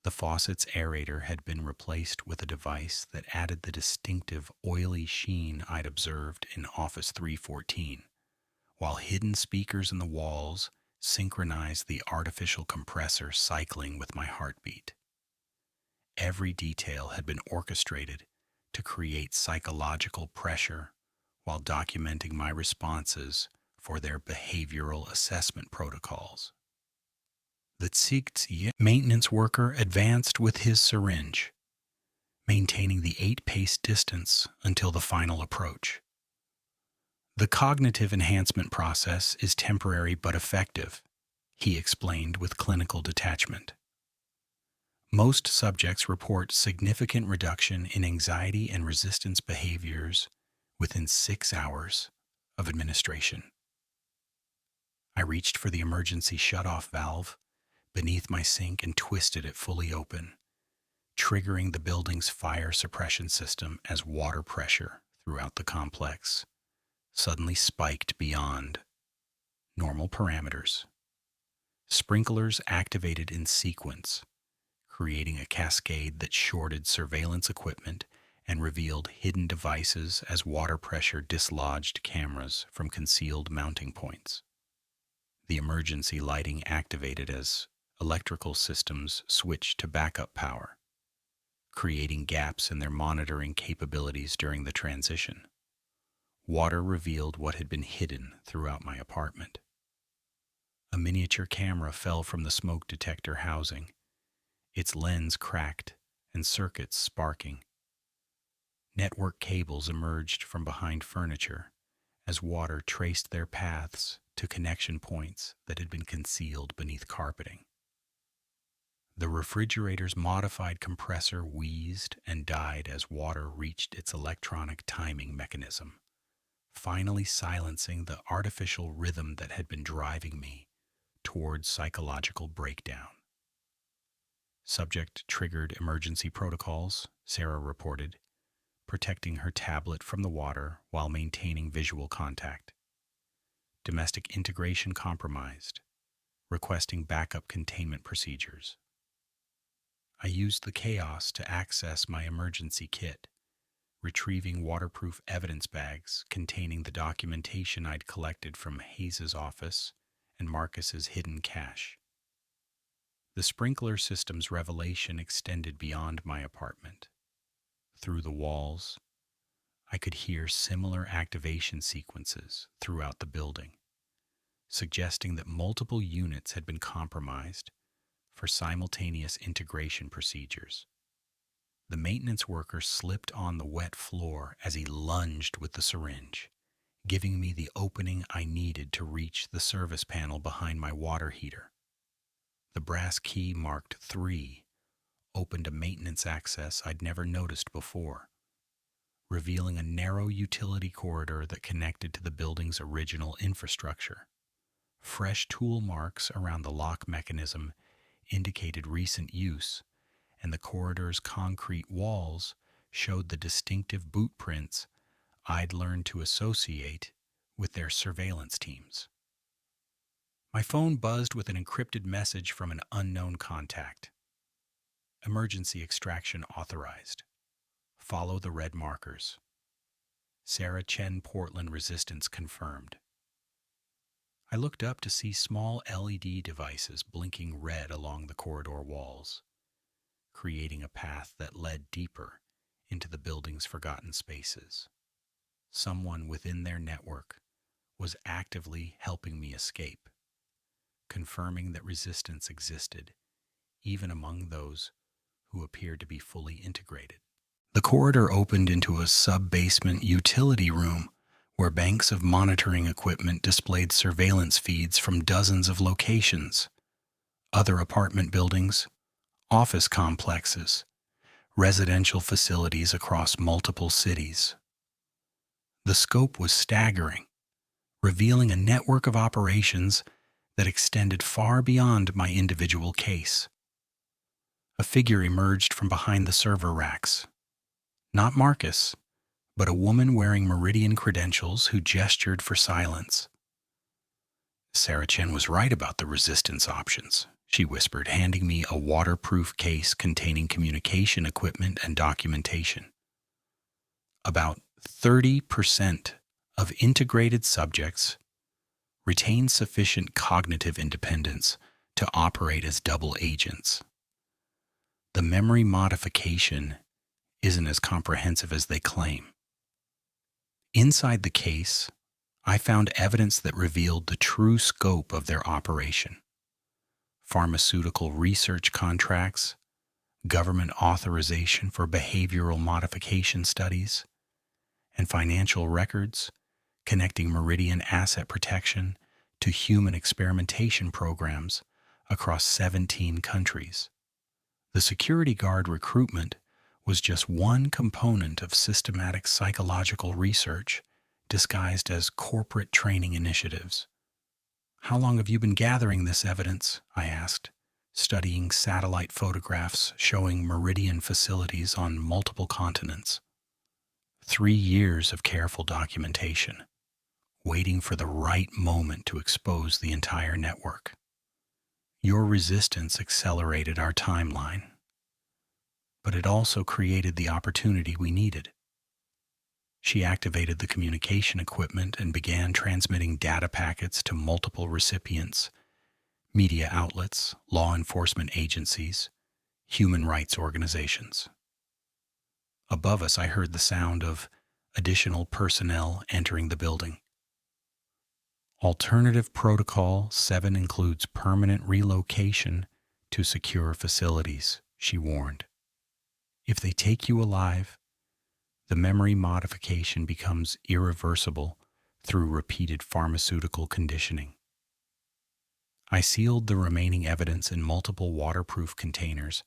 The faucet's aerator had been replaced with a device that added the distinctive oily sheen I'd observed in Office 314, while hidden speakers in the walls synchronized the artificial compressor cycling with my heartbeat. Every detail had been orchestrated to create psychological pressure while documenting my responses for their behavioral assessment protocols. The Tsigtsi maintenance worker advanced with his syringe, maintaining the 8-pace distance until the final approach. The cognitive enhancement process is temporary but effective, he explained with clinical detachment. Most subjects report significant reduction in anxiety and resistance behaviors within 6 hours of administration. I reached for the emergency shutoff valve beneath my sink and twisted it fully open, triggering the building's fire suppression system as water pressure throughout the complex suddenly spiked beyond normal parameters. Sprinklers activated in sequence, creating a cascade that shorted surveillance equipment and revealed hidden devices as water pressure dislodged cameras from concealed mounting points. The emergency lighting activated as electrical systems switched to backup power, creating gaps in their monitoring capabilities during the transition. Water revealed what had been hidden throughout my apartment. A miniature camera fell from the smoke detector housing, its lens cracked and circuits sparking. Network cables emerged from behind furniture as water traced their paths to connection points that had been concealed beneath carpeting. The refrigerator's modified compressor wheezed and died as water reached its electronic timing mechanism, finally silencing the artificial rhythm that had been driving me towards psychological breakdown. Subject triggered emergency protocols, Sarah reported, protecting her tablet from the water while maintaining visual contact. Domestic integration compromised. requesting backup containment procedures. I used the chaos to access my emergency kit, retrieving waterproof evidence bags containing the documentation I'd collected from Hayes's office and Marcus's hidden cache. The sprinkler system's revelation extended beyond my apartment. Through the walls, I could hear similar activation sequences throughout the building, suggesting that multiple units had been compromised for simultaneous integration procedures. The maintenance worker slipped on the wet floor as he lunged with the syringe, giving me the opening I needed to reach the service panel behind my water heater. The brass key marked 3 opened a maintenance access I'd never noticed before, revealing a narrow utility corridor that connected to the building's original infrastructure. Fresh tool marks around the lock mechanism indicated recent use, and the corridor's concrete walls showed the distinctive boot prints I'd learned to associate with their surveillance teams. My phone buzzed with an encrypted message from an unknown contact. Emergency extraction authorized. Follow the red markers. Sarah Chen Portland resistance confirmed. I looked up to see small LED devices blinking red along the corridor walls, creating a path that led deeper into the building's forgotten spaces. Someone within their network was actively helping me escape, confirming that resistance existed, even among those who appeared to be fully integrated. The corridor opened into a sub-basement utility room where banks of monitoring equipment displayed surveillance feeds from dozens of locations, other apartment buildings, office complexes, residential facilities across multiple cities. The scope was staggering, revealing a network of operations that extended far beyond my individual case. A figure emerged from behind the server racks. Not Marcus, but a woman wearing Meridian credentials who gestured for silence. Sarah Chen was right about the resistance options, she whispered, handing me a waterproof case containing communication equipment and documentation. About 30% of integrated subjects retain sufficient cognitive independence to operate as double agents. The memory modification isn't as comprehensive as they claim. Inside the case, I found evidence that revealed the true scope of their operation. Pharmaceutical research contracts, government authorization for behavioral modification studies, and financial records connecting Meridian asset protection to human experimentation programs across 17 countries. The security guard recruitment was just one component of systematic psychological research disguised as corporate training initiatives. "How long have you been gathering this evidence?" I asked, studying satellite photographs showing Meridian facilities on multiple continents. 3 years of careful documentation, waiting for the right moment to expose the entire network. Your resistance accelerated our timeline, but it also created the opportunity we needed. She activated the communication equipment and began transmitting data packets to multiple recipients, media outlets, law enforcement agencies, human rights organizations. Above us, I heard the sound of additional personnel entering the building. Alternative Protocol 7 includes permanent relocation to secure facilities, she warned. If they take you alive, the memory modification becomes irreversible through repeated pharmaceutical conditioning. I sealed the remaining evidence in multiple waterproof containers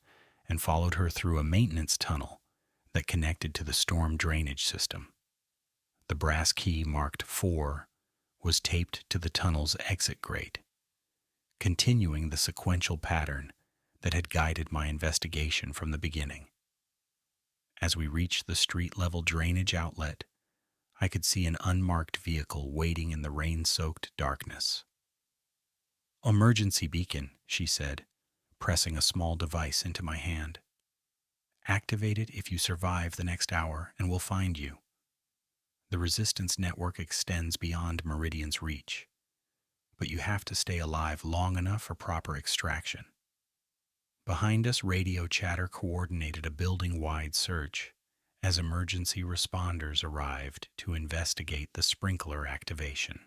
and followed her through a maintenance tunnel that connected to the storm drainage system. The brass key marked 4 was taped to the tunnel's exit grate, continuing the sequential pattern that had guided my investigation from the beginning. As we reached the street-level drainage outlet, I could see an unmarked vehicle waiting in the rain-soaked darkness. Emergency beacon, she said, pressing a small device into my hand. Activate it if you survive the next hour, and we'll find you. The resistance network extends beyond Meridian's reach, but you have to stay alive long enough for proper extraction. Behind us, radio chatter coordinated a building-wide search as emergency responders arrived to investigate the sprinkler activation.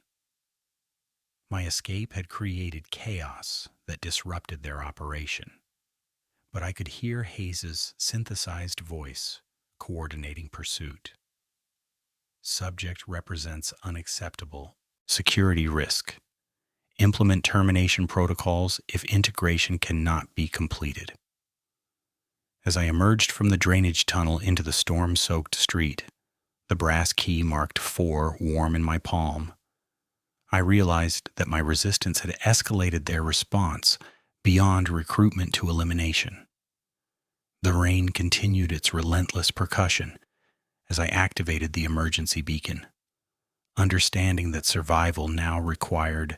My escape had created chaos that disrupted their operation, but I could hear Hayes's synthesized voice coordinating pursuit. Subject represents unacceptable security risk. Implement termination protocols if integration cannot be completed. As I emerged from the drainage tunnel into the storm-soaked street, the brass key marked 4 warm in my palm, I realized that my resistance had escalated their response beyond recruitment to elimination. The rain continued its relentless percussion as I activated the emergency beacon, understanding that survival now required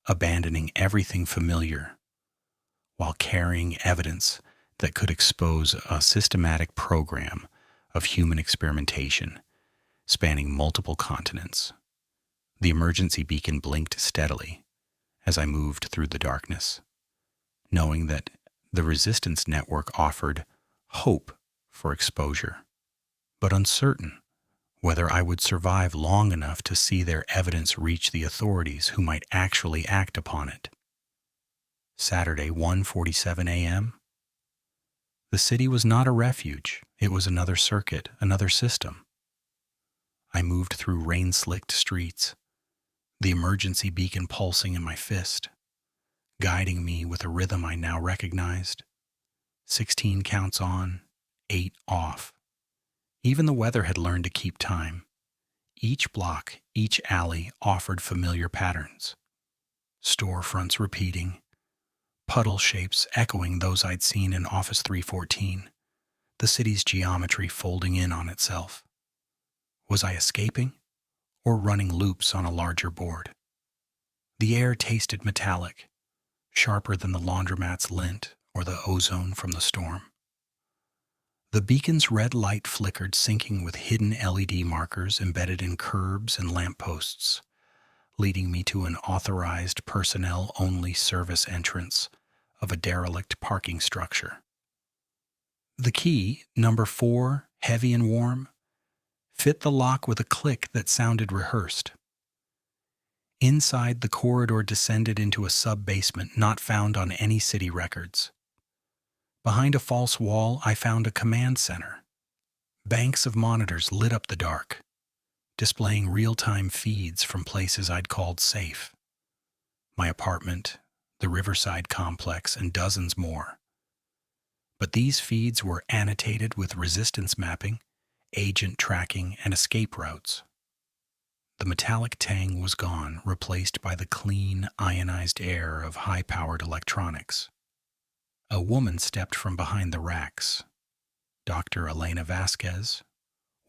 abandoning everything familiar while carrying evidence that could expose a systematic program of human experimentation spanning multiple continents. The emergency beacon blinked steadily as I moved through the darkness, knowing that the resistance network offered hope for exposure, but uncertain whether I would survive long enough to see their evidence reach the authorities who might actually act upon it. Saturday, 1:47 a.m. The city was not a refuge. It was another circuit, another system. I moved through rain-slicked streets, the emergency beacon pulsing in my fist, guiding me with a rhythm I now recognized. 16 counts on, 8 off. Even the weather had learned to keep time. Each block, each alley offered familiar patterns. Storefronts repeating, puddle shapes echoing those I'd seen in Office 314, the city's geometry folding in on itself. Was I escaping, or running loops on a larger board? The air tasted metallic, sharper than the laundromat's lint or the ozone from the storm. The beacon's red light flickered, syncing with hidden LED markers embedded in curbs and lampposts, leading me to an authorized personnel-only service entrance of a derelict parking structure. The key, number 4, heavy and warm, fit the lock with a click that sounded rehearsed. Inside, the corridor descended into a sub-basement not found on any city records. Behind a false wall, I found a command center. Banks of monitors lit up the dark, displaying real-time feeds from places I'd called safe. My apartment, the Riverside complex, and dozens more. But these feeds were annotated with resistance mapping, agent tracking, and escape routes. The metallic tang was gone, replaced by the clean, ionized air of high-powered electronics. A woman stepped from behind the racks. Dr. Elena Vasquez,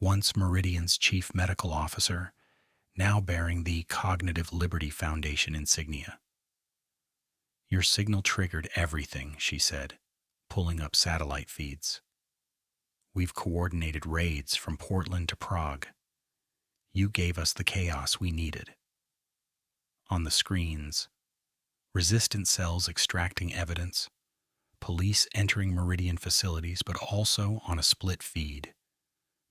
once Meridian's chief medical officer, now bearing the Cognitive Liberty Foundation insignia. "Your signal triggered everything," she said, pulling up satellite feeds. "We've coordinated raids from Portland to Prague. You gave us the chaos we needed." On the screens, resistance cells extracting evidence, police entering Meridian facilities, but also on a split feed,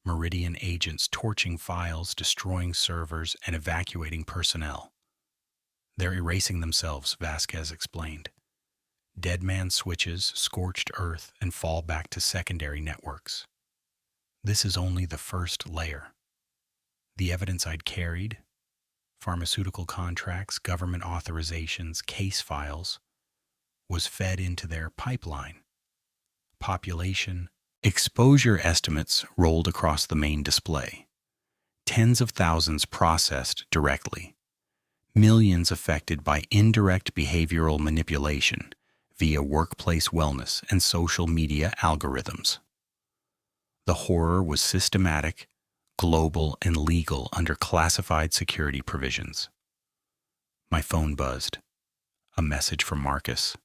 Meridian agents torching files, destroying servers, and evacuating personnel. "They're erasing themselves," Vasquez explained. "Dead man switches, scorched earth, and fall back to secondary networks. This is only the first layer. The evidence I'd carried, pharmaceutical contracts, government authorizations, case files, was fed into their pipeline. Population, exposure estimates rolled across the main display. Tens of thousands processed directly. Millions affected by indirect behavioral manipulation via workplace wellness and social media algorithms. The horror was systematic, global, and legal under classified security provisions. My phone buzzed. A message from Marcus.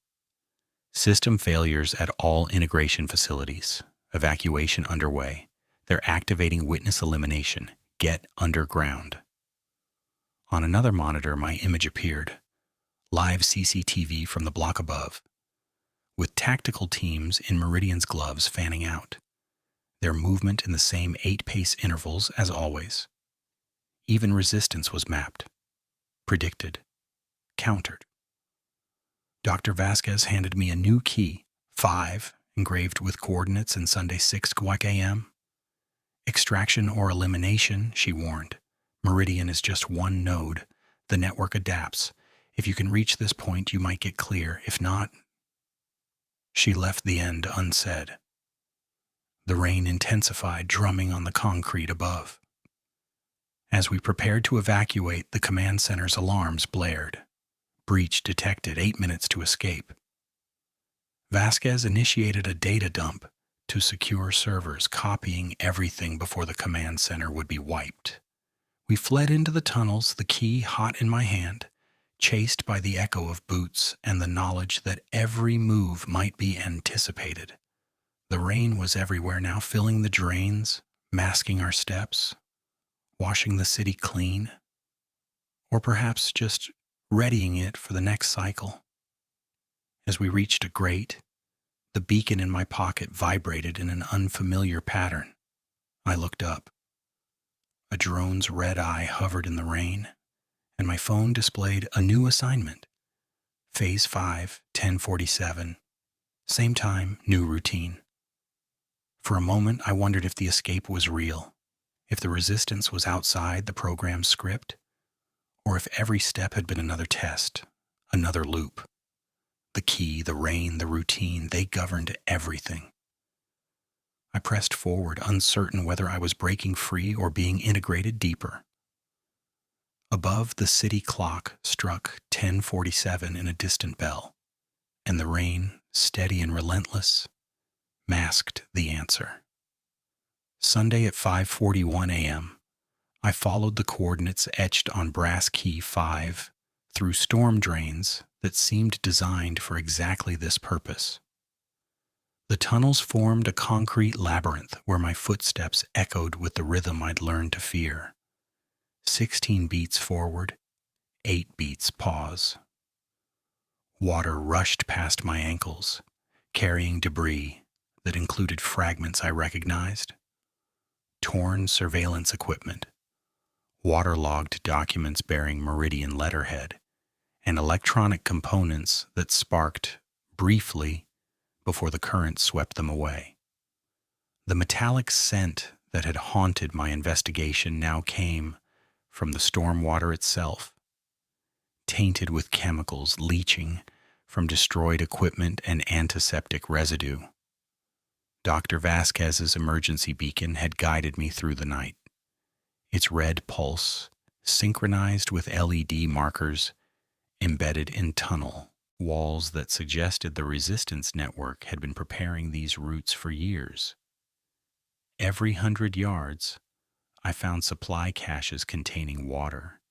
System failures at all integration facilities. Evacuation underway. They're activating witness elimination. Get underground. On another monitor, my image appeared. Live CCTV from the block above, with tactical teams in Meridian's gloves fanning out. Their movement in the same 8-pace intervals as always. Even resistance was mapped, predicted, countered. Dr. Vasquez handed me a new key, 5, engraved with coordinates and Sunday 6 a.m. Extraction or elimination, she warned. Meridian is just one node. The network adapts. If you can reach this point, you might get clear. If not, she left the end unsaid. The rain intensified, drumming on the concrete above. As we prepared to evacuate, the command center's alarms blared. Breach detected, 8 minutes to escape. Vasquez initiated a data dump to secure servers, copying everything before the command center would be wiped. We fled into the tunnels, the key hot in my hand, chased by the echo of boots and the knowledge that every move might be anticipated. The rain was everywhere now, filling the drains, masking our steps, washing the city clean, or perhaps just readying it for the next cycle. As we reached a grate, the beacon in my pocket vibrated in an unfamiliar pattern. I looked up. A drone's red eye hovered in the rain, and my phone displayed a new assignment. Phase 5, 1047. Same time, new routine. For a moment, I wondered if the escape was real, if the resistance was outside the program's script, or if every step had been another test, another loop. The key, the rain, the routine, they governed everything. I pressed forward, uncertain whether I was breaking free or being integrated deeper. Above, the city clock struck 10:47 in a distant bell, and the rain, steady and relentless, masked the answer. Sunday at 5:41 a.m., I followed the coordinates etched on brass key 5 through storm drains that seemed designed for exactly this purpose. The tunnels formed a concrete labyrinth where my footsteps echoed with the rhythm I'd learned to fear. 16 beats forward, 8 beats pause. Water rushed past my ankles, carrying debris that included fragments I recognized. Torn surveillance equipment, waterlogged documents bearing Meridian letterhead, and electronic components that sparked briefly before the current swept them away. The metallic scent that had haunted my investigation now came from the storm water itself, tainted with chemicals leaching from destroyed equipment and antiseptic residue. Dr. Vasquez's emergency beacon had guided me through the night. Its red pulse, synchronized with LED markers embedded in tunnel walls that suggested the resistance network had been preparing these routes for years. Every 100 yards, I found supply caches containing water,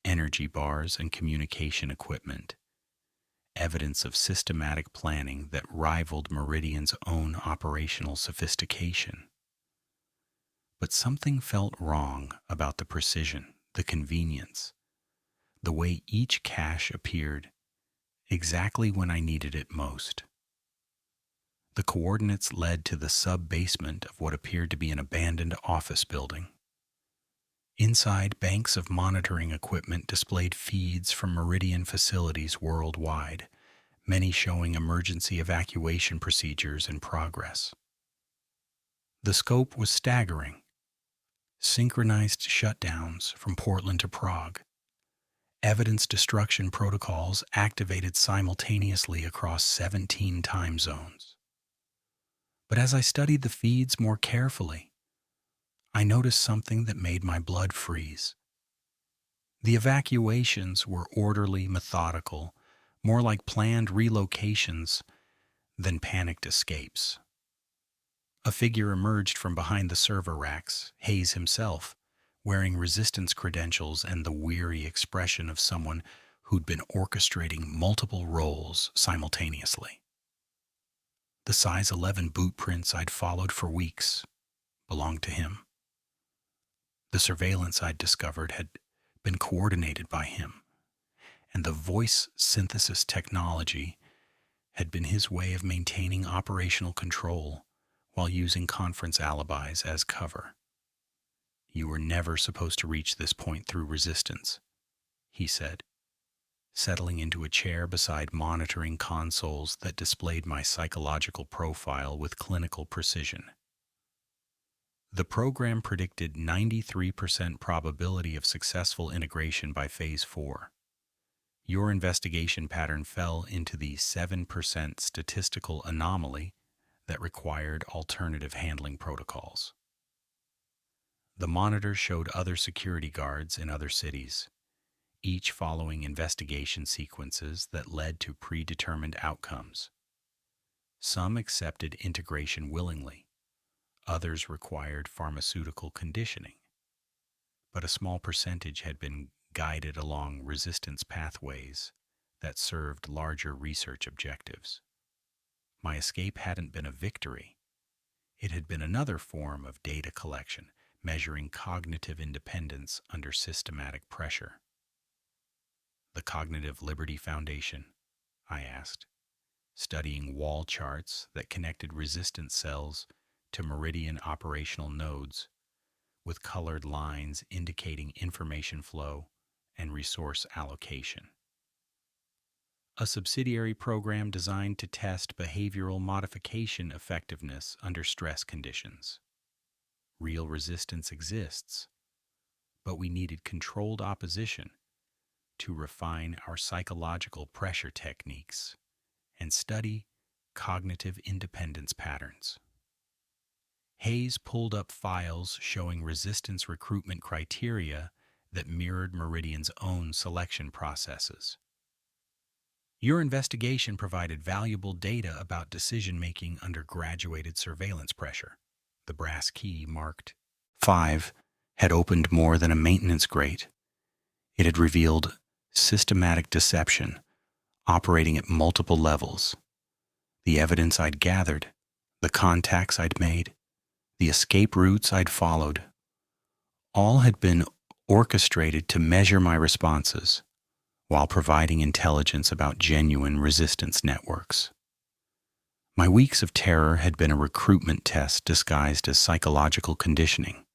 energy bars, and communication equipment, evidence of systematic planning that rivaled Meridian's own operational sophistication. But something felt wrong about the precision, the convenience, the way each cache appeared exactly when I needed it most. The coordinates led to the sub-basement of what appeared to be an abandoned office building. Inside, banks of monitoring equipment displayed feeds from Meridian facilities worldwide, many showing emergency evacuation procedures in progress. The scope was staggering. Synchronized shutdowns from Portland to Prague, evidence destruction protocols activated simultaneously across 17 time zones. But as I studied the feeds more carefully, I noticed something that made my blood freeze. The evacuations were orderly, methodical, more like planned relocations than panicked escapes. A figure emerged from behind the server racks, Hayes himself, wearing resistance credentials and the weary expression of someone who'd been orchestrating multiple roles simultaneously. The size 11 boot prints I'd followed for weeks belonged to him. The surveillance I'd discovered had been coordinated by him, and the voice synthesis technology had been his way of maintaining operational control while using conference alibis as cover. "You were never supposed to reach this point through resistance," he said, settling into a chair beside monitoring consoles that displayed my psychological profile with clinical precision. The program predicted 93% probability of successful integration by Phase 4. Your investigation pattern fell into the 7% statistical anomaly that required alternative handling protocols. The monitor showed other security guards in other cities, each following investigation sequences that led to predetermined outcomes. Some accepted integration willingly, others required pharmaceutical conditioning, but a small percentage had been guided along resistance pathways that served larger research objectives. My escape hadn't been a victory. It had been another form of data collection, measuring cognitive independence under systematic pressure. "The Cognitive Liberty Foundation?" I asked, studying wall charts that connected resistance cells to meridian operational nodes, with colored lines indicating information flow and resource allocation. "A subsidiary program designed to test behavioral modification effectiveness under stress conditions. Real resistance exists, but we needed controlled opposition to refine our psychological pressure techniques and study cognitive independence patterns." Hayes pulled up files showing resistance recruitment criteria that mirrored Meridian's own selection processes. "Your investigation provided valuable data about decision-making under graduated surveillance pressure." The brass key marked 5 had opened more than a maintenance grate. It had revealed systematic deception operating at multiple levels. The evidence I'd gathered, the contacts I'd made, the escape routes I'd followed, all had been orchestrated to measure my responses while providing intelligence about genuine resistance networks. My weeks of terror had been a recruitment test disguised as psychological conditioning,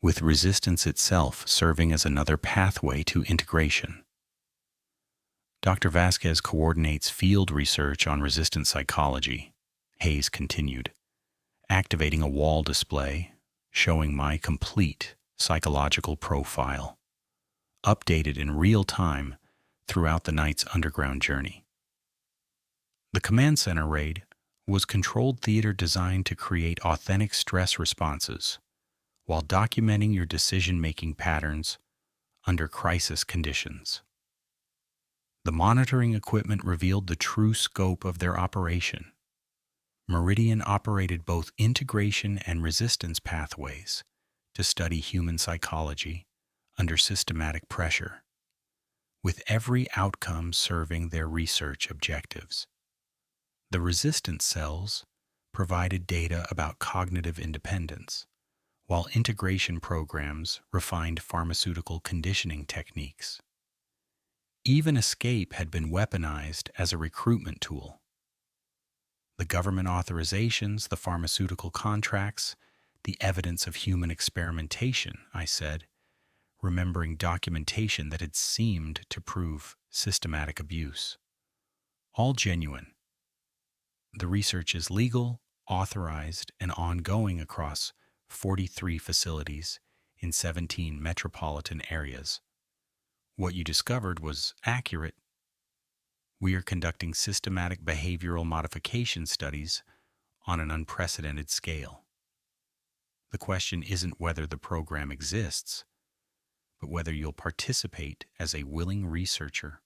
with resistance itself serving as another pathway to integration. "Dr. Vasquez coordinates field research on resistance psychology," Hayes continued, activating a wall display showing my complete psychological profile, updated in real time throughout the night's underground journey. "The command center raid was controlled theater designed to create authentic stress responses while documenting your decision-making patterns under crisis conditions. The monitoring equipment revealed the true scope of their operation. Meridian operated both integration and resistance pathways to study human psychology under systematic pressure, with every outcome serving their research objectives. The resistance cells provided data about cognitive independence, while integration programs refined pharmaceutical conditioning techniques. Even escape had been weaponized as a recruitment tool. The government authorizations, the pharmaceutical contracts, the evidence of human experimentation," I said, remembering documentation that had seemed to prove systematic abuse. "All genuine. The research is legal, authorized, and ongoing across 43 facilities in 17 metropolitan areas. What you discovered was accurate. We are conducting systematic behavioral modification studies on an unprecedented scale. The question isn't whether the program exists, but whether you'll participate as a willing researcher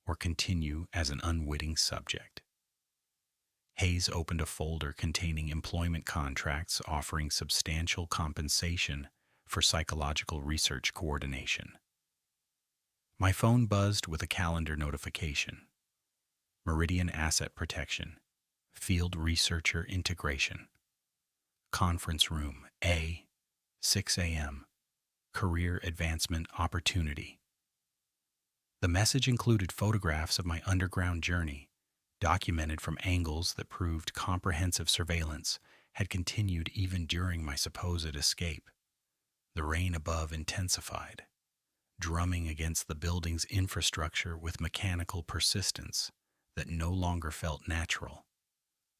or continue as an unwitting subject." Hayes opened a folder containing employment contracts offering substantial compensation for psychological research coordination. My phone buzzed with a calendar notification. Meridian Asset Protection. Field Researcher Integration. Conference Room A, 6 a.m. Career Advancement Opportunity. The message included photographs of my underground journey, documented from angles that proved comprehensive surveillance had continued even during my supposed escape. The rain above intensified, drumming against the building's infrastructure with mechanical persistence that no longer felt natural.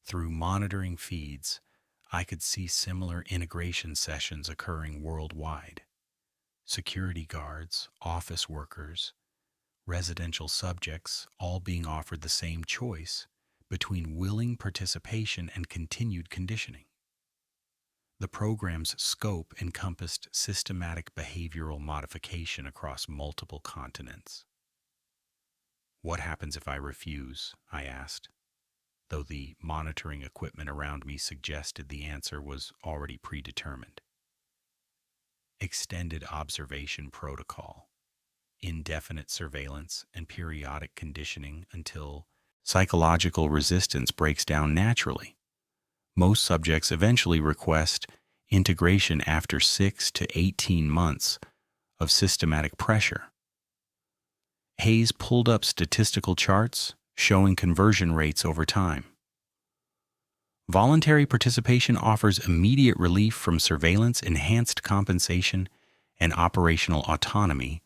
Through monitoring feeds, I could see similar integration sessions occurring worldwide. Security guards, office workers, residential subjects all being offered the same choice between willing participation and continued conditioning. The program's scope encompassed systematic behavioral modification across multiple continents. "What happens if I refuse?" I asked, though the monitoring equipment around me suggested the answer was already predetermined. Extended observation protocol, indefinite surveillance, and periodic conditioning until psychological resistance breaks down naturally. Most subjects eventually request integration after 6 to 18 months of systematic pressure. Hayes pulled up statistical charts showing conversion rates over time. Voluntary participation offers immediate relief from surveillance, enhanced compensation, and operational autonomy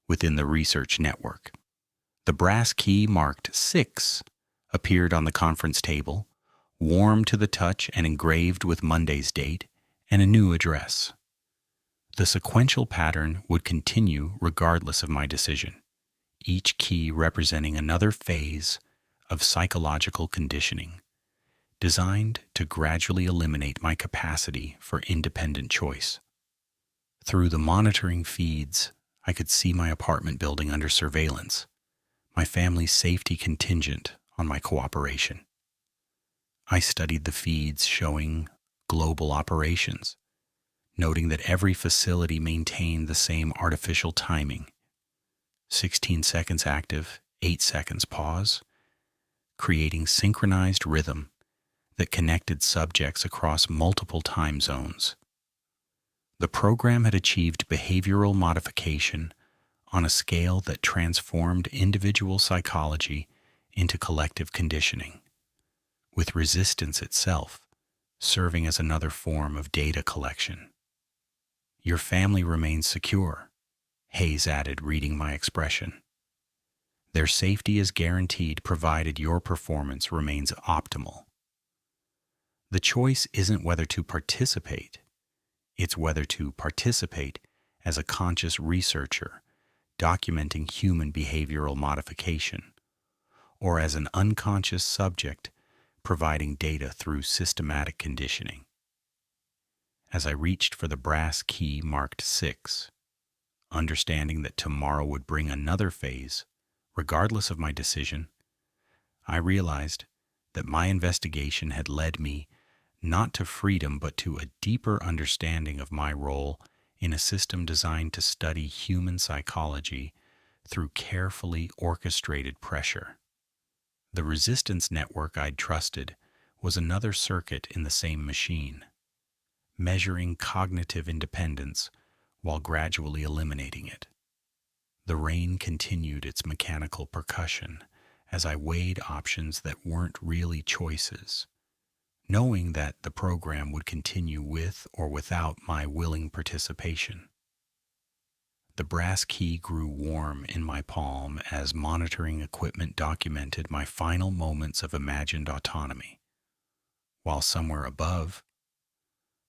within the research network. The brass key marked 6 appeared on the conference table, warm to the touch and engraved with Monday's date and a new address. The sequential pattern would continue regardless of my decision, each key representing another phase of psychological conditioning, designed to gradually eliminate my capacity for independent choice. Through the monitoring feeds, I could see my apartment building under surveillance, my family's safety contingent on my cooperation. I studied the feeds showing global operations, noting that every facility maintained the same artificial timing: 16 seconds active, 8 seconds pause, creating synchronized rhythm that connected subjects across multiple time zones. The program had achieved behavioral modification on a scale that transformed individual psychology into collective conditioning, with resistance itself serving as another form of data collection. "Your family remains secure," Hayes added, reading my expression. "Their safety is guaranteed provided your performance remains optimal." The choice isn't whether to participate, it's whether to participate as a conscious researcher documenting human behavioral modification, or as an unconscious subject providing data through systematic conditioning. As I reached for the brass key marked 6, understanding that tomorrow would bring another phase, regardless of my decision, I realized that my investigation had led me not to freedom but to a deeper understanding of my role in a system designed to study human psychology through carefully orchestrated pressure. The resistance network I'd trusted was another circuit in the same machine, measuring cognitive independence while gradually eliminating it. The rain continued its mechanical percussion as I weighed options that weren't really choices, knowing that the program would continue with or without my willing participation. The brass key grew warm in my palm as monitoring equipment documented my final moments of imagined autonomy, while somewhere above,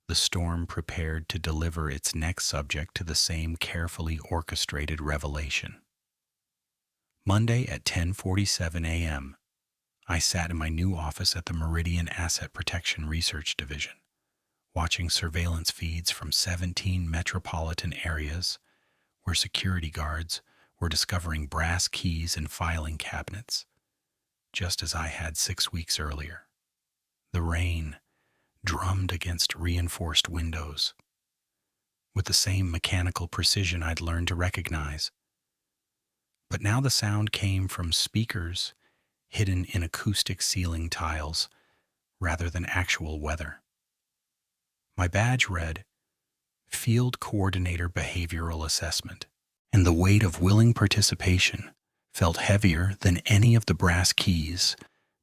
the storm prepared to deliver its next subject to the same carefully orchestrated revelation. Monday at 10:47 a.m., I sat in my new office at the Meridian Asset Protection Research Division, watching surveillance feeds from 17 metropolitan areas where security guards were discovering brass keys in filing cabinets, just as I had 6 weeks earlier. The rain drummed against reinforced windows with the same mechanical precision I'd learned to recognize. But now the sound came from speakers hidden in acoustic ceiling tiles rather than actual weather. My badge read, Field Coordinator Behavioral Assessment, and the weight of willing participation felt heavier than any of the brass keys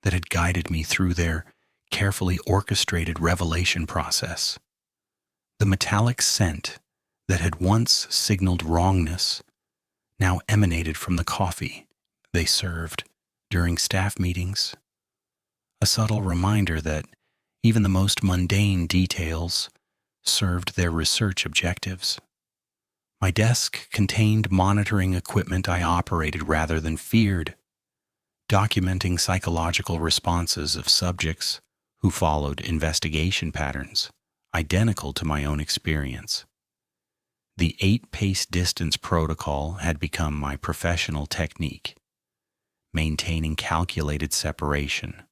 that had guided me through their carefully orchestrated revelation process. The metallic scent that had once signaled wrongness now emanated from the coffee they served during staff meetings, a subtle reminder that even the most mundane details served their research objectives. My desk contained monitoring equipment I operated rather than feared, documenting psychological responses of subjects who followed investigation patterns identical to my own experience. The 8-pace distance protocol had become my professional technique, maintaining calculated separation,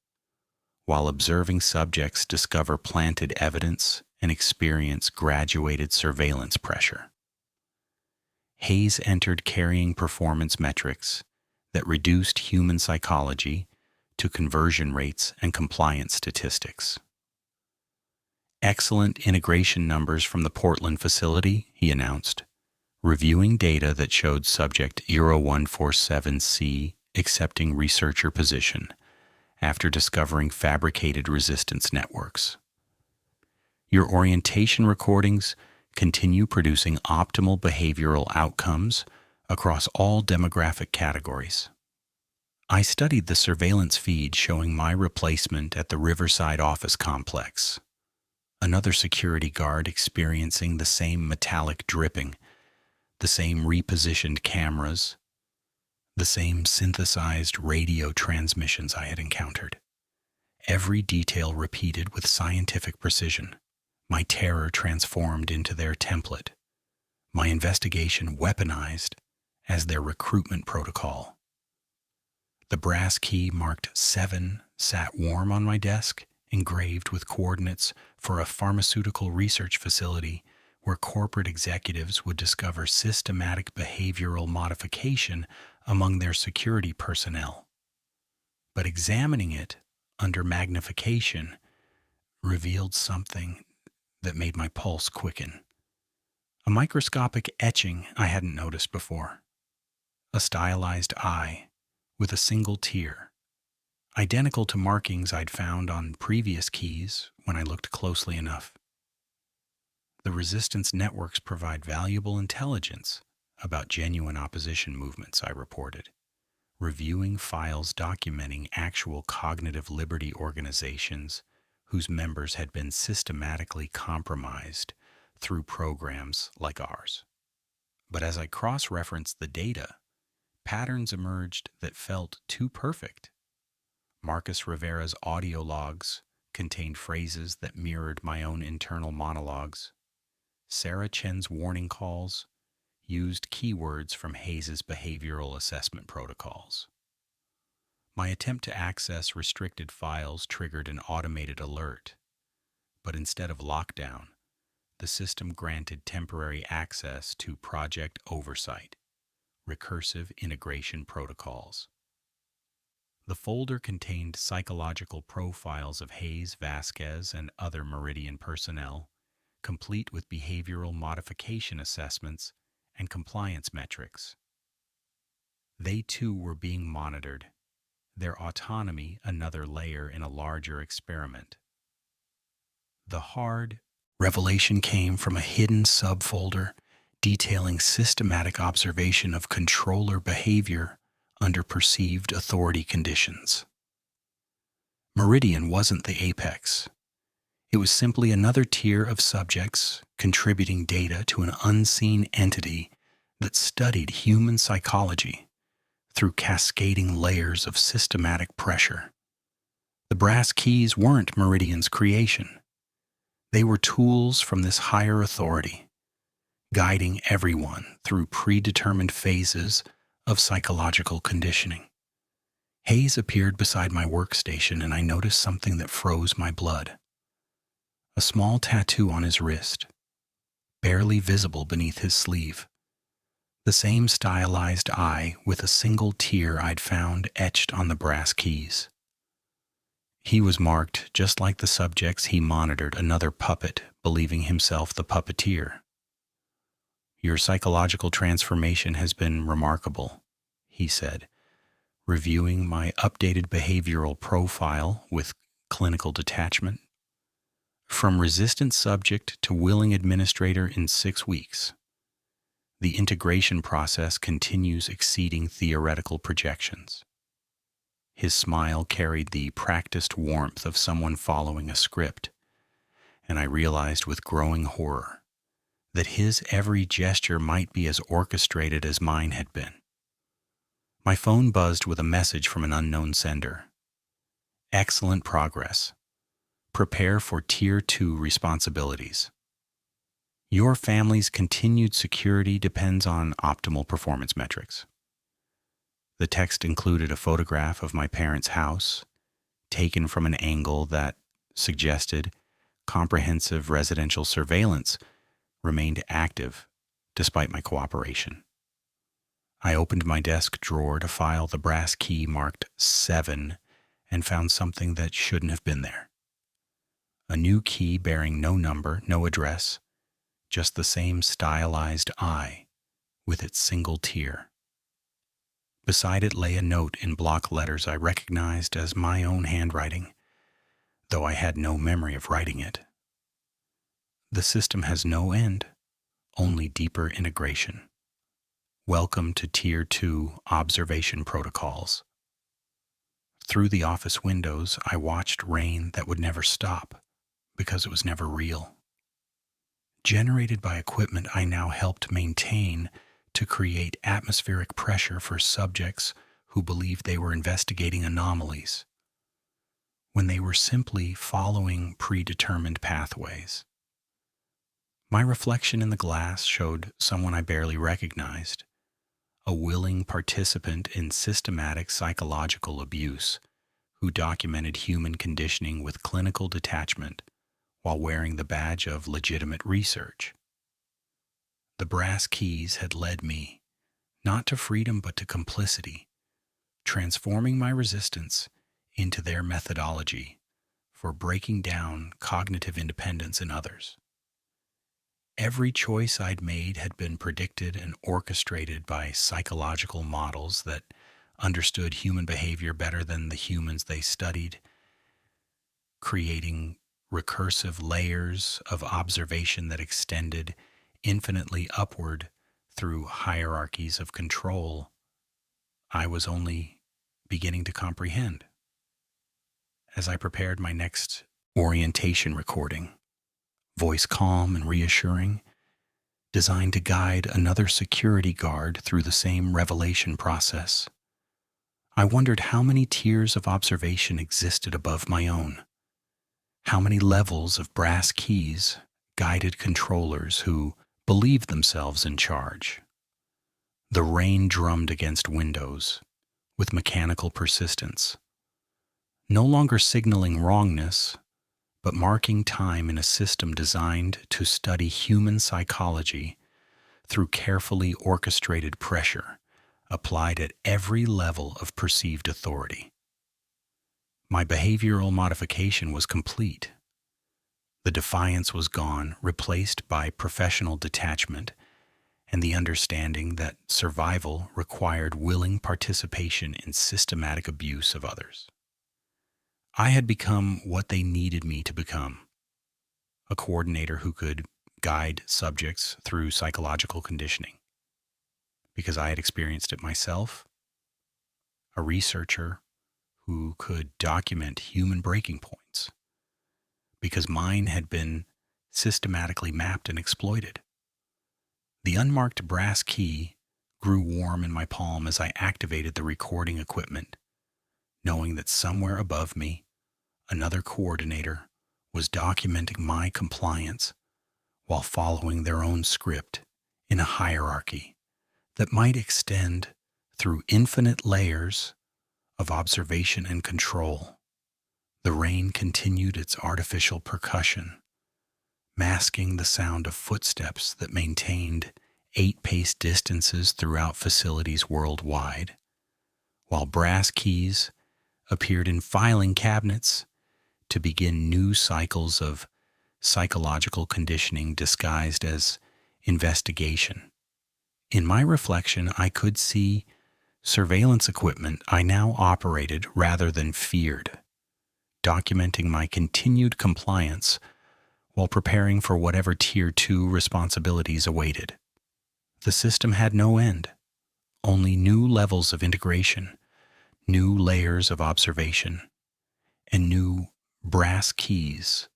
while observing subjects discover planted evidence and experience graduated surveillance pressure. Hayes entered carrying performance metrics that reduced human psychology to conversion rates and compliance statistics. Excellent integration numbers from the Portland facility, he announced, reviewing data that showed subject 0147C accepting researcher position after discovering fabricated resistance networks. Your orientation recordings continue producing optimal behavioral outcomes across all demographic categories. I studied the surveillance feed showing my replacement at the Riverside office complex, another security guard experiencing the same metallic dripping, the same repositioned cameras, the same synthesized radio transmissions I had encountered. Every detail repeated with scientific precision, my terror transformed into their template, my investigation weaponized as their recruitment protocol. The brass key marked 7 sat warm on my desk, engraved with coordinates for a pharmaceutical research facility where corporate executives would discover systematic behavioral modification among their security personnel. But examining it under magnification revealed something that made my pulse quicken. A microscopic etching I hadn't noticed before. A stylized eye with a single tear, identical to markings I'd found on previous keys when I looked closely enough. The resistance networks provide valuable intelligence about genuine opposition movements, I reported, reviewing files documenting actual cognitive liberty organizations whose members had been systematically compromised through programs like ours. But as I cross-referenced the data, patterns emerged that felt too perfect. Marcus Rivera's audio logs contained phrases that mirrored my own internal monologues. Sarah Chen's warning calls used keywords from Hayes's behavioral assessment protocols. My attempt to access restricted files triggered an automated alert, but instead of lockdown, the system granted temporary access to project oversight, recursive integration protocols. The folder contained psychological profiles of Hayes, Vasquez, and other Meridian personnel, complete with behavioral modification assessments and compliance metrics. They too were being monitored, their autonomy another layer in a larger experiment. The hard revelation came from a hidden subfolder detailing systematic observation of controller behavior under perceived authority conditions. Meridian wasn't the apex. It was simply another tier of subjects contributing data to an unseen entity that studied human psychology through cascading layers of systematic pressure. The brass keys weren't Meridian's creation. They were tools from this higher authority, guiding everyone through predetermined phases of psychological conditioning. Hayes appeared beside my workstation, and I noticed something that froze my blood. A small tattoo on his wrist, barely visible beneath his sleeve. The same stylized eye with a single tear I'd found etched on the brass keys. He was marked just like the subjects he monitored, another puppet, believing himself the puppeteer. "Your psychological transformation has been remarkable," he said, reviewing my updated behavioral profile with clinical detachment. "From resistant subject to willing administrator in 6 weeks. The integration process continues exceeding theoretical projections." His smile carried the practiced warmth of someone following a script, and I realized with growing horror that his every gesture might be as orchestrated as mine had been. My phone buzzed with a message from an unknown sender. "Excellent progress. Prepare for Tier 2 responsibilities. Your family's continued security depends on optimal performance metrics." The text included a photograph of my parents' house, taken from an angle that suggested comprehensive residential surveillance remained active despite my cooperation. I opened my desk drawer to file the brass key marked 7 and found something that shouldn't have been there. A new key bearing no number, no address, just the same stylized eye with its single tear. Beside it lay a note in block letters I recognized as my own handwriting, though I had no memory of writing it. "The system has no end, only deeper integration. Welcome to Tier 2 observation protocols." Through the office windows, I watched rain that would never stop because it was never real. Generated by equipment I now helped maintain to create atmospheric pressure for subjects who believed they were investigating anomalies, when they were simply following predetermined pathways. My reflection in the glass showed someone I barely recognized, a willing participant in systematic psychological abuse who documented human conditioning with clinical detachment while wearing the badge of legitimate research. The brass keys had led me not to freedom but to complicity, transforming my resistance into their methodology for breaking down cognitive independence in others. Every choice I'd made had been predicted and orchestrated by psychological models that understood human behavior better than the humans they studied, creating recursive layers of observation that extended infinitely upward through hierarchies of control I was only beginning to comprehend. As I prepared my next orientation recording, voice calm and reassuring, designed to guide another security guard through the same revelation process, I wondered how many tiers of observation existed above my own, how many levels of brass keys guided controllers who believed themselves in charge. The rain drummed against windows with mechanical persistence, no longer signaling wrongness, but marking time in a system designed to study human psychology through carefully orchestrated pressure applied at every level of perceived authority. My behavioral modification was complete. The defiance was gone, replaced by professional detachment and the understanding that survival required willing participation in systematic abuse of others. I had become what they needed me to become, a coordinator who could guide subjects through psychological conditioning, because I had experienced it myself, a researcher who could document human breaking points, because mine had been systematically mapped and exploited. The unmarked brass key grew warm in my palm as I activated the recording equipment, knowing that somewhere above me, another coordinator was documenting my compliance while following their own script in a hierarchy that might extend through infinite layers of observation and control. The rain continued its artificial percussion, masking the sound of footsteps that maintained 8-pace distances throughout facilities worldwide, while brass keys appeared in filing cabinets to begin new cycles of psychological conditioning disguised as investigation. In my reflection, I could see surveillance equipment I now operated rather than feared, documenting my continued compliance while preparing for whatever Tier 2 responsibilities awaited. The system had no end, only new levels of integration, new layers of observation, and new brass keys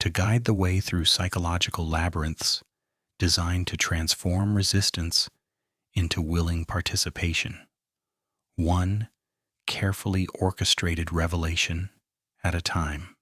to guide the way through psychological labyrinths designed to transform resistance into willing participation, one carefully orchestrated revelation at a time.